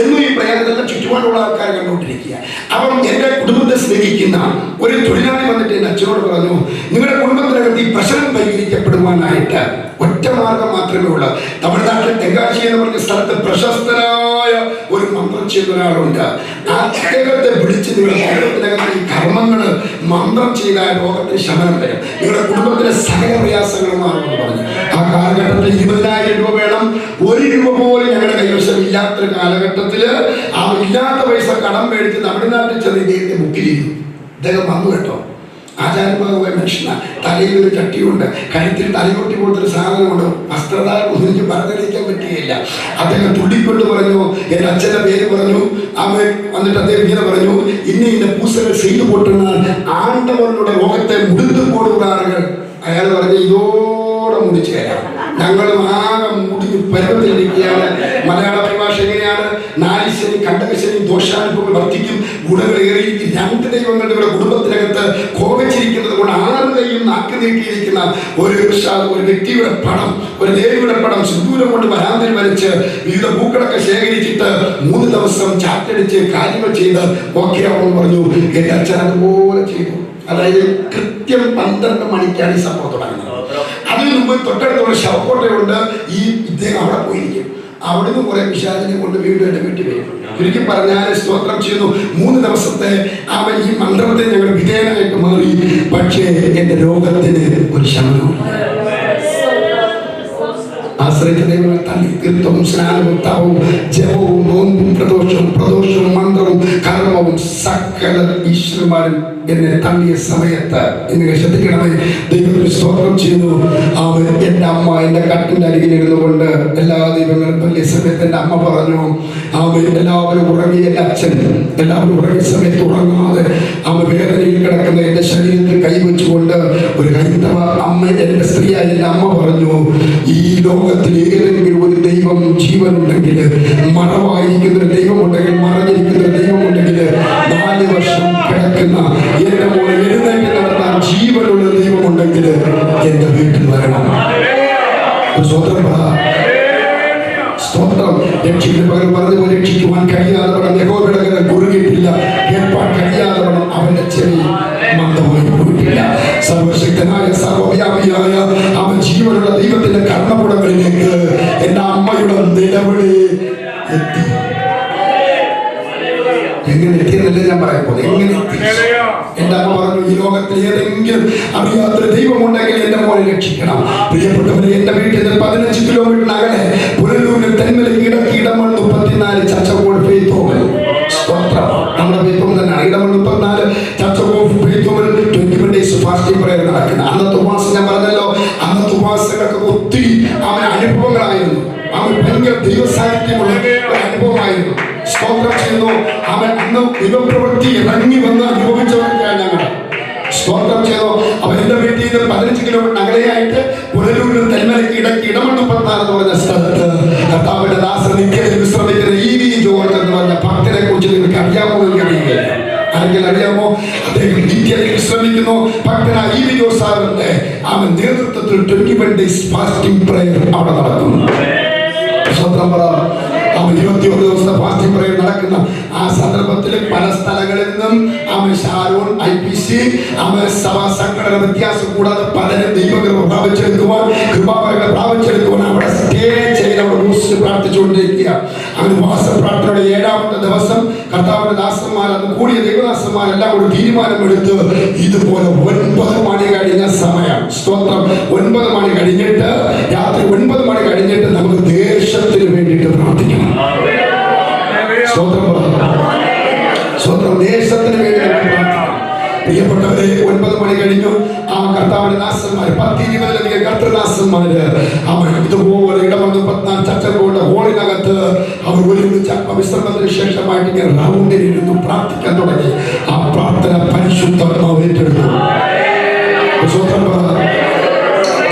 എന്നും ഈ പ്രയാസങ്ങളെല്ലാം ചുറ്റുപാടുള്ള ആൾക്കാർ കണ്ടുകൊണ്ടിരിക്കുക. അപ്പം എൻ്റെ കുടുംബത്തെ സ്നേഹിക്കുന്ന ഒരു തൊഴിലാളി വന്നിട്ട് എൻ്റെ അച്ഛനോട് പറഞ്ഞു, നിങ്ങളുടെ കുടുംബത്തിനകത്ത് ഈ പ്രശ്നം പരിഹരിക്കപ്പെടുവാനായിട്ട് ഒറ്റ മാർഗം മാത്രമേ ഉള്ളൂ. തമിഴ്നാട്ടിൽ തെങ്കാശി എന്ന് പറഞ്ഞ സ്ഥലത്ത് പ്രശസ്തനായ ഒരു മന്ത്രം ചെയ്യുന്ന ഒരാളുണ്ട്. അദ്ദേഹത്തെ വിളിച്ച് വിശ്വസിച്ച് നിങ്ങളുടെ കുടുംബത്തിനകത്ത് ഈ കർമ്മങ്ങൾ മന്ത്രം ചെയ്താൽ രോഗത്തിന് ശമനം വരും. നിങ്ങളുടെ കുടുംബത്തിലെ സകല പ്രയാസങ്ങളും മാറുമെന്ന് പറഞ്ഞു. ആ കാലഘട്ടത്തിൽ 20,000 രൂപ വേണം. 1 രൂപ പോലും ഞങ്ങളുടെ കൈവശം ഇല്ലാത്തൊരു കാലഘട്ടത്തിൽ ആ ഇല്ലാത്ത പൈസ കടം മേടിച്ച് തമിഴ്നാട്ടിൽ ചെന്ന് ഇദ്ദേഹത്തെ ബുക്ക് ചെയ്തു. ഇദ്ദേഹം വന്നു കേട്ടോ. ആചാര്യമായ മനുഷ്യനാണ്. തലയിൽ ഒരു ചട്ടിയുണ്ട്, കഴുത്തിൽ തലയൊട്ടി പോലത്തൊരു സാധനമുണ്ട്. വസ്ത്രധാരം ഒന്നും എനിക്ക് പറഞ്ഞറിയിക്കാൻ പറ്റുകയില്ല. അദ്ദേഹം തുള്ളിക്കൊണ്ട് പറഞ്ഞു, എൻ്റെ അച്ഛൻ്റെ പേര് പറഞ്ഞു. അവൻ വന്നിട്ട് അദ്ദേഹം ഇങ്ങനെ പറഞ്ഞു, ഇന്ന പൂസകൾ ചെയ്തു പൊട്ടുന്ന ആണ്ടവരുടെ രോഗത്തെ മുടിത്തു കൊടുക്കാറുകൾ. അയാൾ പറഞ്ഞു, ഇതോടെ മുടിച്ചു തരാം. ഞങ്ങളും ആകെ മുടിഞ്ഞ് പരുവത്തിലിരിക്കുകയാണ്. മലയാള പരിഭാഷ എങ്ങനെയാണ്? നാലിശനി കണ്ടകശനി ദോഷാനുഭവങ്ങൾ വർദ്ധിക്കും, ഗുണങ്ങളേറിയിരിക്കും. 2 ദൈവങ്ങൾ ഇവിടെ കുടുംബത്തിനകത്ത് കോപിച്ചിരിക്കുന്നത് കൊണ്ട് 6 കൈയും നാക്കി നീട്ടിയിരിക്കുന്ന ഒരു വ്യക്തിയുടെ പടം, ഒരു ദേവിയുടെ പടം സിന്ദൂരം കൊണ്ട് വരാന്തയിൽ വരച്ച് വിവിധ പൂക്കളൊക്കെ ശേഖരിച്ചിട്ട് 3 ദിവസം ചാറ്റടിച്ച് കാര്യങ്ങൾ ചെയ്ത് ഓക്കെ ആവുമെന്ന് പറഞ്ഞു. എൻ്റെ അച്ഛൻ അതുപോലെ ചെയ്തു. അതായത് കൃത്യം 12 മണിക്കാണ് ഈ സംഭവം തുടങ്ങുന്നത്. അതിനു മുമ്പ് തൊട്ടടുത്തുള്ള ശവക്കോട്ടയുണ്ട്. ഇദ്ദേഹം അവിടെ പോയിരിക്കും. അവിടുന്ന് കുറെ പിശാചിനെ കൊണ്ട് വീണ്ടും എൻ്റെ വീട്ടിൽ വരും. ചുരുക്കി പറഞ്ഞാൽ സ്തോത്രം ചെയ്യുന്നു, 3 ദിവസത്തെ അവൻ ഈ മന്ത്രത്തെ ഞങ്ങൾ വിധേയനായിട്ട് മാറി. പക്ഷേ എൻ്റെ രോഗത്തിന് ഒരു ശമനവും ആശ്രയിച്ച ദൈവങ്ങൾ തള്ളി തീർത്ഥവും സ്നാനവും തപവും ജപവും നോമ്പും പ്രദോഷവും മന്ത്രവും കർമ്മവും സകല ഈശ്വരന്മാരും എന്നെ തള്ളിയ സമയത്ത് നിങ്ങൾ ശ്രദ്ധിക്കണമേ. ദൈവത്തിന് സ്തോത്രം ചെയ്യുന്നു. അവൻ എൻ്റെ അമ്മ എൻ്റെ കട്ടിൻ്റെ അരികിൽ ഇരുന്നുകൊണ്ട് എല്ലാ ദൈവങ്ങളും തള്ളിയ സമയത്ത് എൻ്റെ അമ്മ പറഞ്ഞു, അവൻ എല്ലാവരും ഉറങ്ങി. എൻ്റെ അച്ഛൻ എല്ലാവരും ഉറങ്ങിയ സമയത്ത് ഉറങ്ങാതെ അവൻ വേദനയിൽ കിടക്കുന്ന എൻ്റെ ശരീരത്തിൽ കൈവച്ചുകൊണ്ട് ഒരു ഹൈന്ദവ അമ്മ, എൻ്റെ സ്ത്രീയായ എൻ്റെ അമ്മ പറഞ്ഞു, ഈ ലോകത്തിൽ ഏതെങ്കിലും ഒരു ദൈവം ജീവനുണ്ടെങ്കിൽ, മറവായിരിക്കുന്ന ഒരു ദൈവമുണ്ടെങ്കിൽ, മറഞ്ഞിരിക്കുന്ന ഒരു ദൈവമുണ്ടെങ്കിൽ, 4 വർഷം കിടക്കുന്ന എന്റെ മോനെ എഴുന്നേറ്റ് നടത്താൻ ജീവനുള്ള ദൈവമുണ്ടെങ്കിൽ എന്റെ വീട്ടിൽ വരണം. സ്തോത്രം. രക്ഷിക്കുന്ന പകരം പറഞ്ഞ രക്ഷിക്കുവാൻ കഴിയാതെ പണം യഹോവയുടെ കരം കുറുകിയിട്ടില്ല, കേൾപ്പാൻ കഴിയാതെ പണം അവന്റെ ചെവി മന്ദമായി പോയിട്ടില്ല. സർവശക്തനായ സർവവ്യാപിയായ അവൻ ജീവനുള്ള ദൈവത്തിന്റെ കർമ്മപുടങ്ങളിലേക്ക് എന്റെ അമ്മയുടെ നിലവിളി എത്തി. എങ്ങനെ എത്തിയെന്നല്ലേ ഞാൻ പറയാൻ പോകുന്നത്. എങ്ങനെ എത്തി? എന്റെ അമ്മ പറഞ്ഞു, ഈ ലോകത്തിൽ ഏതെങ്കിലും അറിയാത്തൊരു ദൈവമുണ്ടെങ്കിൽ എന്റെ മോനെ രക്ഷിക്കണം. പ്രിയപ്പെട്ടവരെ, എന്റെ വീട്ടിൽ നിന്ന് 15 കിലോമീറ്റർ അകലെ പുനലൂരിൽ തെന്മലയ്ക്ക് ഇടമൺ 34 ചർച്ചകോട് ഫെയ്ത്തോമൽ. നമ്മുടെ ഫെയ്ത്തോമൽ തന്നെയാണ്. ഇടമൺ 34 ചർച്ചകോട് ഫെയ്ത്തോമൽ 21 days ഫാസ്റ്റിംഗ് പ്രയർ നടക്കുന്നത്. അന്നത്തെ ഉപവാസം ഞാൻ പറഞ്ഞല്ലോ. അന്നത്തെ ഉപവാസങ്ങൾക്ക് ഒത്തിരി അവൻ അനുഭവങ്ങളായിരുന്നു. അവൻ ഭയങ്കര ദൈവസാഹിത്യമുള്ള ഒരു അനുഭവമായിരുന്നു. സ്തോത്രം ചെയ്യുന്നു. അവൻ അന്ന് ദൈവപ്രവൃത്തി ഇറങ്ങി വന്ന് അനുഭവിച്ചവരൊക്കെയാണ് ഞങ്ങൾ. സ്തോത്രം ചെയ്തു. അവൻ എൻ്റെ വീട്ടിൽ നിന്ന് 15 കിലോമീറ്റർ അകലെയായിട്ട് പുനലൂരിൽ തെന്മലയ്ക്ക് ഇടമൺ 34 എന്ന് പറഞ്ഞ സ്ഥലത്ത് കർത്താവിന്റെ ദാസൻ നിത്യത്തിൽ വിശ്രമിക്കുന്ന EV ജോർജ് എന്ന് പറഞ്ഞ ഭക്തനെ കുറിച്ച് നിങ്ങൾക്ക് അറിയാമോ എന്ന് അറിയുകയില്ല. ആരെങ്കിലും അറിയാമോ? അദ്ദേഹം നിത്യത്തിൽ വിശ്രമിക്കുന്നു. ഭക്തനായ EV ജോർജ് സാറിന്റെ അവൻ നേതൃത്വത്തിൽ 21 days ഫാസ്റ്റിംഗ് പ്രയർ അവിടെ നടക്കുന്നു. സ്വന്തം പറ. അവൻ 21 ദിവസത്തെ ഫാസ്റ്റിംഗ് പ്രയർ നടക്കുന്ന ആ സന്ദർഭത്തിൽ പല സ്ഥലങ്ങളിൽ നിന്നും അവൻ ഷാരോൺ IPC അവൻ സഭാ സംഘടന വ്യത്യാസം കൂടാതെ പലരും ദൈവകൃപ പ്രാപിച്ചെടുക്കുവാൻ, കൃപാവരങ്ങൾ പ്രാപിച്ചെടുക്കുവാൻ അവിടെ സ്റ്റേ ചെയ്ത് അവിടെ പ്രാർത്ഥിച്ചുകൊണ്ടിരിക്കുക. അവൻ ഉപവാസ പ്രാർത്ഥനയുടെ 7ാമത്തെ ദിവസം കർത്താവിന്റെ ദാസന്മാർ, അന്ന് കൂടിയ ദൈവദാസന്മാരെല്ലാം ഒരു തീരുമാനമെടുത്ത് ഇതുപോലെ 9 മണി കഴിഞ്ഞ സമയം, സ്തോത്രം, 9 മണി കഴിഞ്ഞിട്ട്, രാത്രി 9 മണി കഴിഞ്ഞിട്ട് നമുക്ക് ദേശത്തിന് വേണ്ടിയിട്ട് പ്രാർത്ഥിക്കണം. സ്വന്തം ദേശത്തിന് വേണ്ടി പ്രാർത്ഥിക്കണം. പ്രിയപ്പെട്ടവരെ, 9 മണി കഴിഞ്ഞു. ആ കർത്താവിന്റെ ദാസന്മാർ 10-20 കർത്തൃദാസന്മാര് അവൻ ഇതുപോലെ ഇടമൺ 34 ചർച്ചകളുടെ ഹോളിനകത്ത് അവർ ഒരുമിച്ച് വിശ്രമത്തിന് ശേഷമായിട്ട് ഇങ്ങനെ റൗണ്ടിലിരുന്നു പ്രാർത്ഥിക്കാൻ തുടങ്ങി. ആ പ്രാർത്ഥന പരിശുദ്ധാത്മാവ് ഏറ്റെടുത്തു.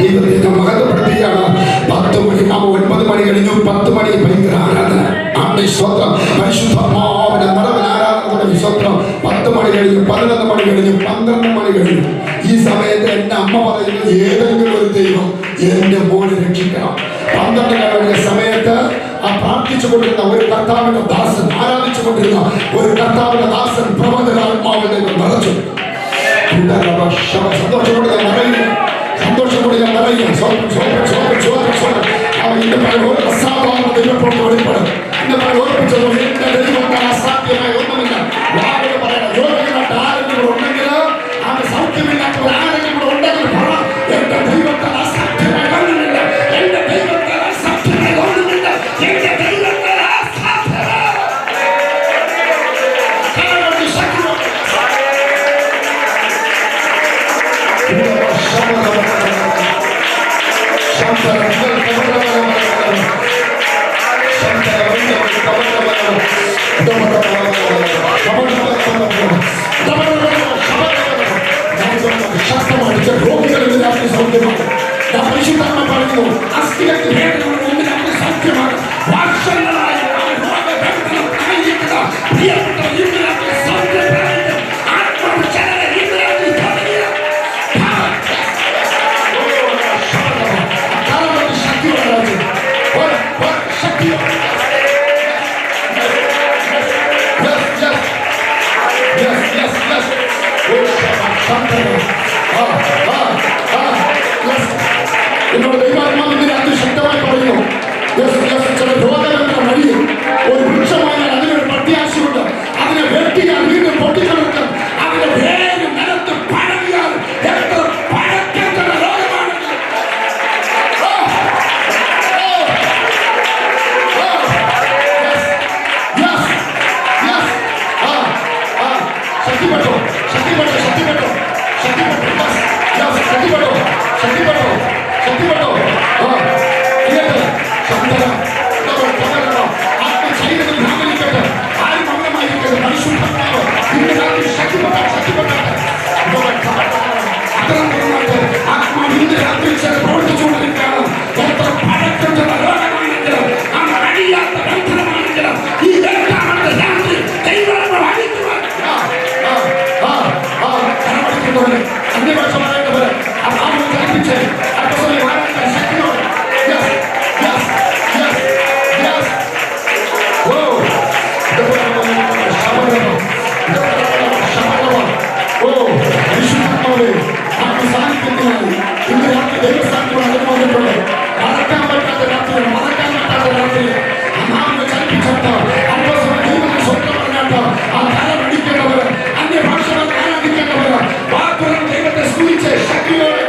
ദൈവത്തെ മഹത്വപ്പെടുത്തുകയാണ്. 10 മണി 9 മണി കഴിഞ്ഞു. 10 മണി ഭയങ്കര ആരാധന. പരിശുദ്ധാത്മാവിന്റെ നിറവിൽ ആരാധന തുടങ്ങി. സ്വത്രം. 10 മണി കഴിഞ്ഞു, 11 മണി കഴിഞ്ഞു, 12 മണി കഴിഞ്ഞു. ഈ സമയത്ത് എന്റെ അമ്മ പറയുന്നത്, ഏതെങ്കിലും ഒരു ദൈവം എന്റെ മോനെ രക്ഷിക്കണം. 12 കഴിഞ്ഞ സമയത്ത് ആ പ്രാർത്ഥിച്ചുകൊണ്ടിരുന്ന ഒരു കർത്താവിന്റെ ദാസൻ, ആരാധിച്ചുകൊണ്ടിരുന്ന ഒരു കർത്താവിന്റെ ദാസൻ പ്രബോധനാത്മാവിനെ നിറച്ചു. സന്തോഷത്തോടെ ഞാൻ പറയുന്നു. അസാധാരണ ദൈവപ്രവൃത്തി വെളിപ്പെടും. ഓർപ്പിച്ചത് അസാധ്യമായ ഒന്നുമില്ല. ശക്തമായിട്ട് രോഗികളിൽ രാത്രി സൗഖ്യമാണ്. പരിശുദ്ധമായി പറയുന്നു, അസ്ഥികൾക്ക് വേദനകൾ രാത്രി സൗഖ്യമാണ്. വർഷങ്ങളായി എന്നോട് ദൈവാത്മാവിന്റെ രാത്രി ശക്തമായി പറയുന്നു, ചില രോഗങ്ങളുടെ വഴി ഒരു വൃക്ഷമായാൽ അതിനൊരു പ്രത്യാശയുണ്ട്. അതിനെ വെട്ടിയാൽ വീണ്ടും പൊട്ടിച്ചെടുക്കും. അതിന്റെ വേര് നിലത്ത് പഴകിയാൽ എത്ര പഴക്കേണ്ട രോഗമാണ്. ശക്തിപ്പെട്ടോ, ശക്തിപ്പെട്ടോ, ശക്തിപ്പെട്ടോ, ശക്തിപ്പെട്ടോ, ശക്തിപ്പെട്ടോ, ശക്തിപ്പെട്ടോ, ശക്തിപ്പെട്ടോ. ആത്മചൈതന്യം വ്യാപരിക്കട്ടെ. ആരും മൗനമായിരിക്കരുത്. പരിശുദ്ധാത്മാവ് ഇന്ന് രാത്രി ശക്തിപ്പെട്ടാൽ ആത്മാവ് ഇന്ന് രാത്രി ചില പ്രവർത്തിച്ചുകൊണ്ടിരിക്കുകയാണ്. എത്ര പഴക്കമുള്ള രോഗമാണെങ്കിലും അഴിയാത്ത ബന്ധനമാണെങ്കിലും ഈ രണ്ടാമത്തെ രാത്രി ദൈവാത്മാവ് അഴിക്കുവാൻ കരമടിക്കുന്നവര്, അന്യഭാഷമാരായവര് അഭാവം കൽപ്പിച്ച് അല്പസമയം ആരാധിക്കാൻ ശക്തിയോടെ സാന്നിധ്യത്തിനായി ഇന്ന് രാത്രി ദൈവസ്ഥാനത്തോട് അനുഭവപ്പെട്ടുണ്ട്. മറക്കാൻ പറ്റാത്ത രാത്രി, മറക്കാൻ പറ്റാത്ത രാത്രി അന്നാമെ ചലിപ്പിച്ചിട്ട് അല്പസമയം ദൈവത്തെ സ്വന്തം പറഞ്ഞിട്ട് ആ കരം അടിക്കേണ്ടവര്, അന്യഭാഷകൾ ആരാധിക്കേണ്ടവര് വാക്കുകൾ ദൈവത്തെ സ്തുതിച്ച് ശക്തിയോടെ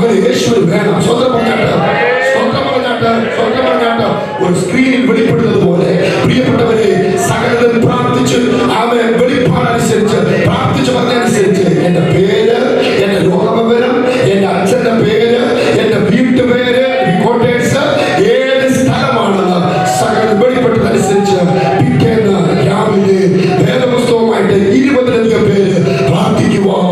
അങ്ങനെ യേശുവിന് വേണം. സ്വന്തം പറഞ്ഞാട്ട് ഒരു സ്ക്രീനിൽ വെളിപ്പെടുന്നത് പോലെ പ്രിയപ്പെട്ടവരെ സകലരും പ്രാർത്ഥിച്ച് അവൻ വെളിപ്പാടനുസരിച്ച് പ്രാർത്ഥിച്ചു പറഞ്ഞനുസരിച്ച് എന്റെ പേര്, എന്റെ രോഗവിവരം, എന്റെ അച്ഛന്റെ പേര്, എന്റെ വീട്ടുപേര്, കോട്ടേഴ്സ്, ഏത് സ്ഥലമാണെന്ന് സകലം വെളിപ്പെട്ടതനുസരിച്ച് പിറ്റേന്ന് രാവിലെ വേദപുസ്തകവുമായിട്ട് 20-ലധികം പേര് പ്രാർത്ഥിക്കുവാൻ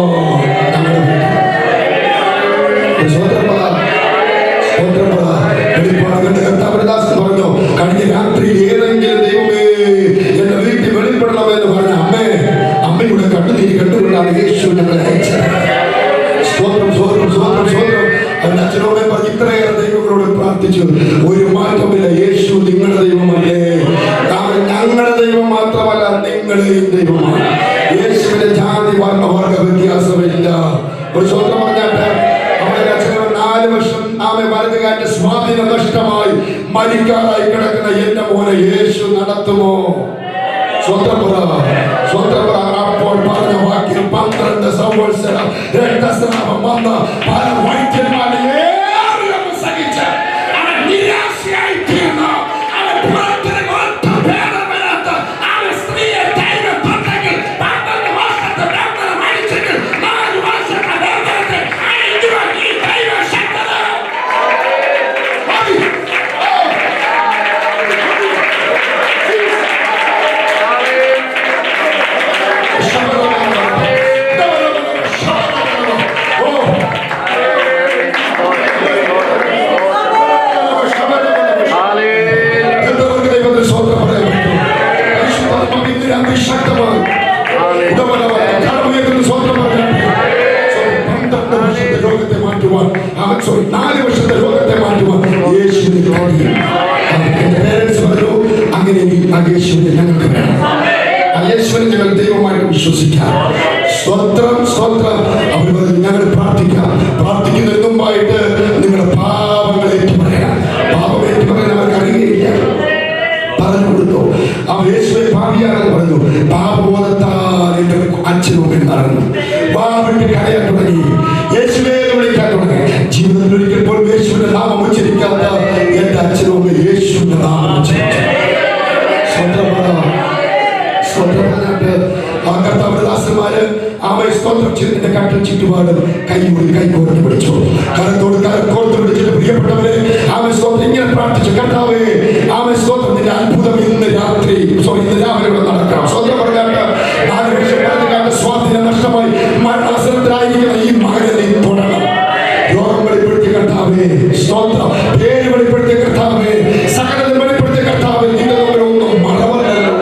പറഞ്ഞു. കഴിഞ്ഞ രാത്രിയിൽ ഏതെങ്കിലും ദൈവമേ എന്റെ വീട്ടിൽ വെളിപ്പെടണമെന്ന് പറഞ്ഞ അമ്മയുടെ കണ്ണുനീര് കണ്ടുകൊണ്ടാണ് യേശു ഞങ്ങളെ അയച്ചത്. സ്തോത്രം സ്തോത്രം സ്തോത്രം സ്തോത്രം. അവന്റെ അച്ഛനോടെ പറഞ്ഞ് ഇത്രയേറെ ദൈവങ്ങളോട് പ്രാർത്ഥിച്ചു. ഒരു മാറ്റമില്ല. യേശു നിങ്ങളുടെ ദൈവമല്ലേ? ഞങ്ങളുടെ ദൈവം മാത്രമല്ല, നിങ്ങളുടെയും ദൈവമാണ്. യേശുവിന്റെ ജാതി വർണ്ണവർഗ വ്യത്യാസമില്ല. ഒരു സ്വന്തം പറഞ്ഞാട്ട് അവരുടെ അച്ഛനോട് 4 വർഷം വലതുകാരന്റെ സ്വാധീനം നഷ്ടമായി മരിക്കാറായി കിടക്കുന്ന എന്റെ മോനെ യേശു നടത്തുമോ? സ്വന്തം അപ്പോൾ പറഞ്ഞ വാക്യം 12 സംവത്സരം രക്തസ്രാവം വന്ന പല വൈദ്യന്മാരെ സഹിച്ച് അവൻ നിരാശയായി തീർന്നു. അവൻ സ്ത്രീയെ ദൈവപുത്രങ്കിൽ 12 വർഷത്തെ വേദന മരിച്ചെങ്കിൽ 4 വർഷത്തെ വേദനത്തെ ഈ ദൈവശക്തത നാല് വർഷത്തെ രോഗത്തെ മാറ്റുവാൻ യേശുവിന് കഴിയും. എന്റെ പേരൻസ് പറഞ്ഞു, അങ്ങനെയെങ്കിൽ ആ യേശുവിനെ ഞങ്ങൾക്ക് വേണം. ആ യേശുവിനെ ഞങ്ങൾ ദൈവമായിട്ട് വിശ്വസിക്കാം. സ്വത്രം സ്വത്രം. അവർ പറഞ്ഞു ഞങ്ങൾ പ്രാർത്ഥിക്കാം. പ്രാർത്ഥിക്കുന്നതിന് മുമ്പായിട്ട് നിങ്ങളുടെ പാപങ്ങൾ ഏറ്റുപറയാം. പാപം ഏറ്റുപറയാൻ അവർക്ക് അറിയുകയില്ല. പറഞ്ഞു കൊടുത്തു. അവൻ യേശുവെ പാപിയാണെന്ന് പറഞ്ഞു. പാപബോധത്താൽ എന്റെ അച്ഛനും നടന്നു വാവിട്ട് കരയാൻ തുടങ്ങി. യേശുവെ വിളിക്കാൻ തുടങ്ങി. ജീവിതത്തിൽ ഒരിക്കൽ പോലും യേശുവിന്റെ നാമം ഉച്ചരിക്കാത്ത എന്റെ അച്ഛനും യേശുവിന്റെ നാമം ഉച്ചരിച്ചു. ആ കർത്താവിന്റെ ദാസന്മാര് സ്തോത്രം ചെയ്തതിന്റെ കട്ടിൽ ചുറ്റുപാടും കൈകോർത്ത് പിടിച്ചു. കരത്തോട് കരക്കോർത്ത് പിടിച്ചിട്ട് പ്രിയപ്പെട്ടവരെ സ്തോത്രം ഇങ്ങനെ പ്രാർത്ഥിച്ചു. കർത്താവേ സ്തോത്രം നിന്റെ അത്ഭുതം ഇന്ന് രാവിലെ ഇവിടെ നടക്കണം. സ്വന്തം പറഞ്ഞാട്ട് 4 വർഷം സ്വാധീനം നഷ്ടമായി മരണാസനത്തിലായിരിക്കുന്ന ഈ മകനെ നീ തുടരണം. രോഗം വെളിപ്പെടുത്തിയ കർത്താവേ സ്തോത്രം. പേര് വെളിപ്പെടുത്തിയ കർത്താവേ, സകലതും വെളിപ്പെടുത്തിയ കർത്താവേ, നിന്റെ ഒന്നും മറവല്ലോ.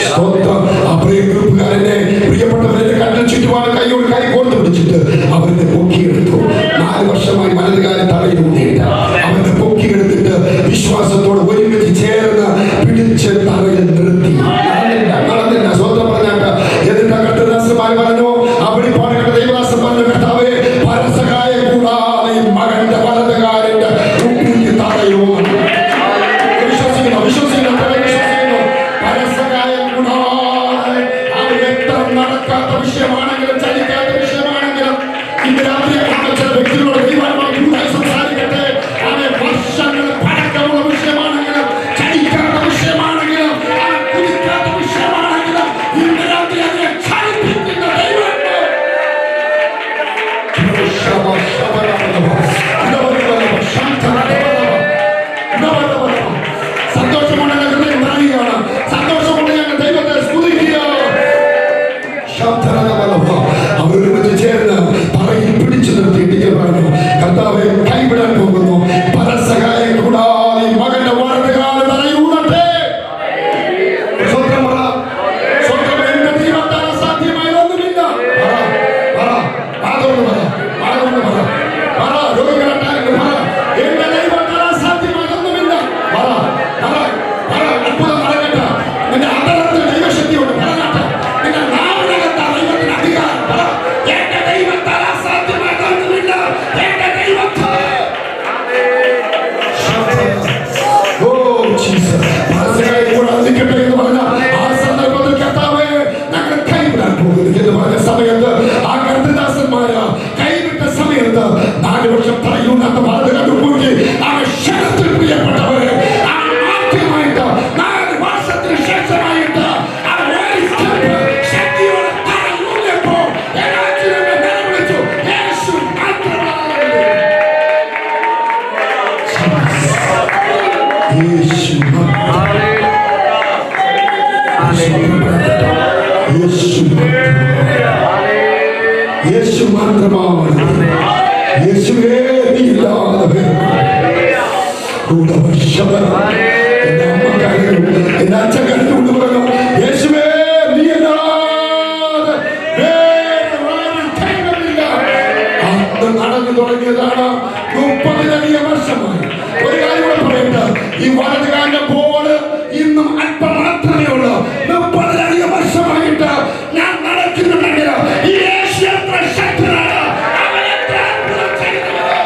സ്തോത്രം. ആ ഗ്രൂപ്പുകാരനെ പ്രിയപ്പെട്ടവരെ കണ്ടിൽ ചുറ്റുപാട് കൈയോട് കൈ കോർത്ത് പിടിച്ചിട്ട് അവരുടെ പൊക്കിയെടുത്തു. 4 വർഷമായി വലതുകാരൻ തറയിലൂന്നിയില്ല. അവരുടെ പൊക്കിയെടുത്തിട്ട് വിശ്വാസത്തോട് ഒരുമിച്ച് ചേർന്ന് പിടിച്ച് തറയിൽ നിർത്തി. നടന്നില്ല. സ്വന്തം പറഞ്ഞാട്ട് എന്നിട്ട് കർത്തദാസന്മാർ പറഞ്ഞു, അവിടെ പാടുകേണ്ട ദൈവദാസൻ പറഞ്ഞു, കർത്താവേ പരസഹായം കൂടാതെ മകന്റെ വലതുകാരന്റെ ഉപ്പിക്ക് തറയോ. വിശ്വസിക്കുന്നു. പരസഹായം കൂടാതെ അവർ എത്ര നടക്കാത്ത വിഷയമാണെങ്കിലും ചലിക്കാത്ത വിഷയമാണെങ്കിലും ഇന്ന് രാത്രി ചില വ്യക്തികളോട് ദൈവമായി സംസാരിക്കട്ടെ. അവൻ വർഷങ്ങൾ പഴക്കമുള്ള വിഷയമാണെങ്കിലും ചലിക്കാത്ത വിഷയമാണെങ്കിലും അവൻ കുതിക്കാത്ത വിഷയമാണെങ്കിലും ഇന്ന് രാത്രി അതിനെ ചലിപ്പിക്കുന്ന ദൈവം. സന്തോഷമുണ്ടെങ്കിൽ ഹൃദയം നിറയുകയാണ്. സന്തോഷമുണ്ട് ഞങ്ങൾ ദൈവത്തെ സ്തുതിക്കുക. അവരൊരുമിച്ച് ചേർന്ന് പറയിൽ പിടിച്ചു യേശുവേ നീ ഇല്ലാതെ വേറെ എന്റെ അമ്മ കരയും, എന്റെ അച്ഛൻ കരഞ്ഞുകൊണ്ട് പറഞ്ഞു, യേശുവേ നീ അല്ലാതെ വേറെ ഒരു ദൈവമില്ല. അന്ന് നടന്നു തുടങ്ങിയതാണ് 30 വർഷമായി. ഒരു കാര്യം കൂടെ പറയട്ടെ, ഈ വലതുകാരന്റെ ബോർഡ് ഇന്നും അല്പം മാത്രമേ ഉള്ളൂ. 30 വർഷമായിട്ട് ഞാൻ നടക്കുന്നുണ്ടെങ്കിൽ ഈ യേശു എത്ര ശക്തനാണ്, അവൻ എത്ര അത്ഭുതം ചെയ്യുന്നവനാണ്.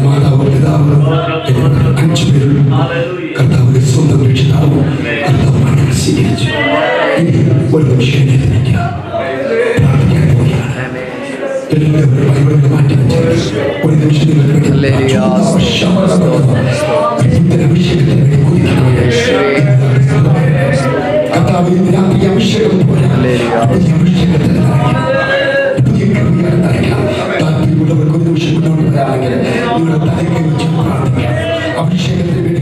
മാതാവ് പിതാവ് 5 പേരും കർത്താവിന്റെ സ്വന്തം രക്ഷിതാവും കർത്താവുമായി സ്വീകരിച്ചു. ഇനി ഒരു നിമിഷം പ്രാർത്ഥിക്കാൻ പോവുകയാണ്. എല്ലാവരും ബൈബിളിൽ മാറ്റി വെച്ച് ഒരു നിമിഷം നിങ്ങൾക്ക് വേണ്ടി അഭിഷേകത്തിന് വേണ്ടി കുതിക്കണം. കർത്താവ് ഇന്ന് രാത്രി അഭിഷേകം പോലെ അഭിഷേകത്തിന് താല്പര്യമുള്ളവർക്ക് ഒരു നിമിഷം മുന്നോട്ട് വരാമെങ്കിൽ നിങ്ങളുടെ തലയ്ക്ക് വെച്ച് പ്രാർത്ഥിക്കാം. അഭിഷേകത്തിന് വേണ്ടി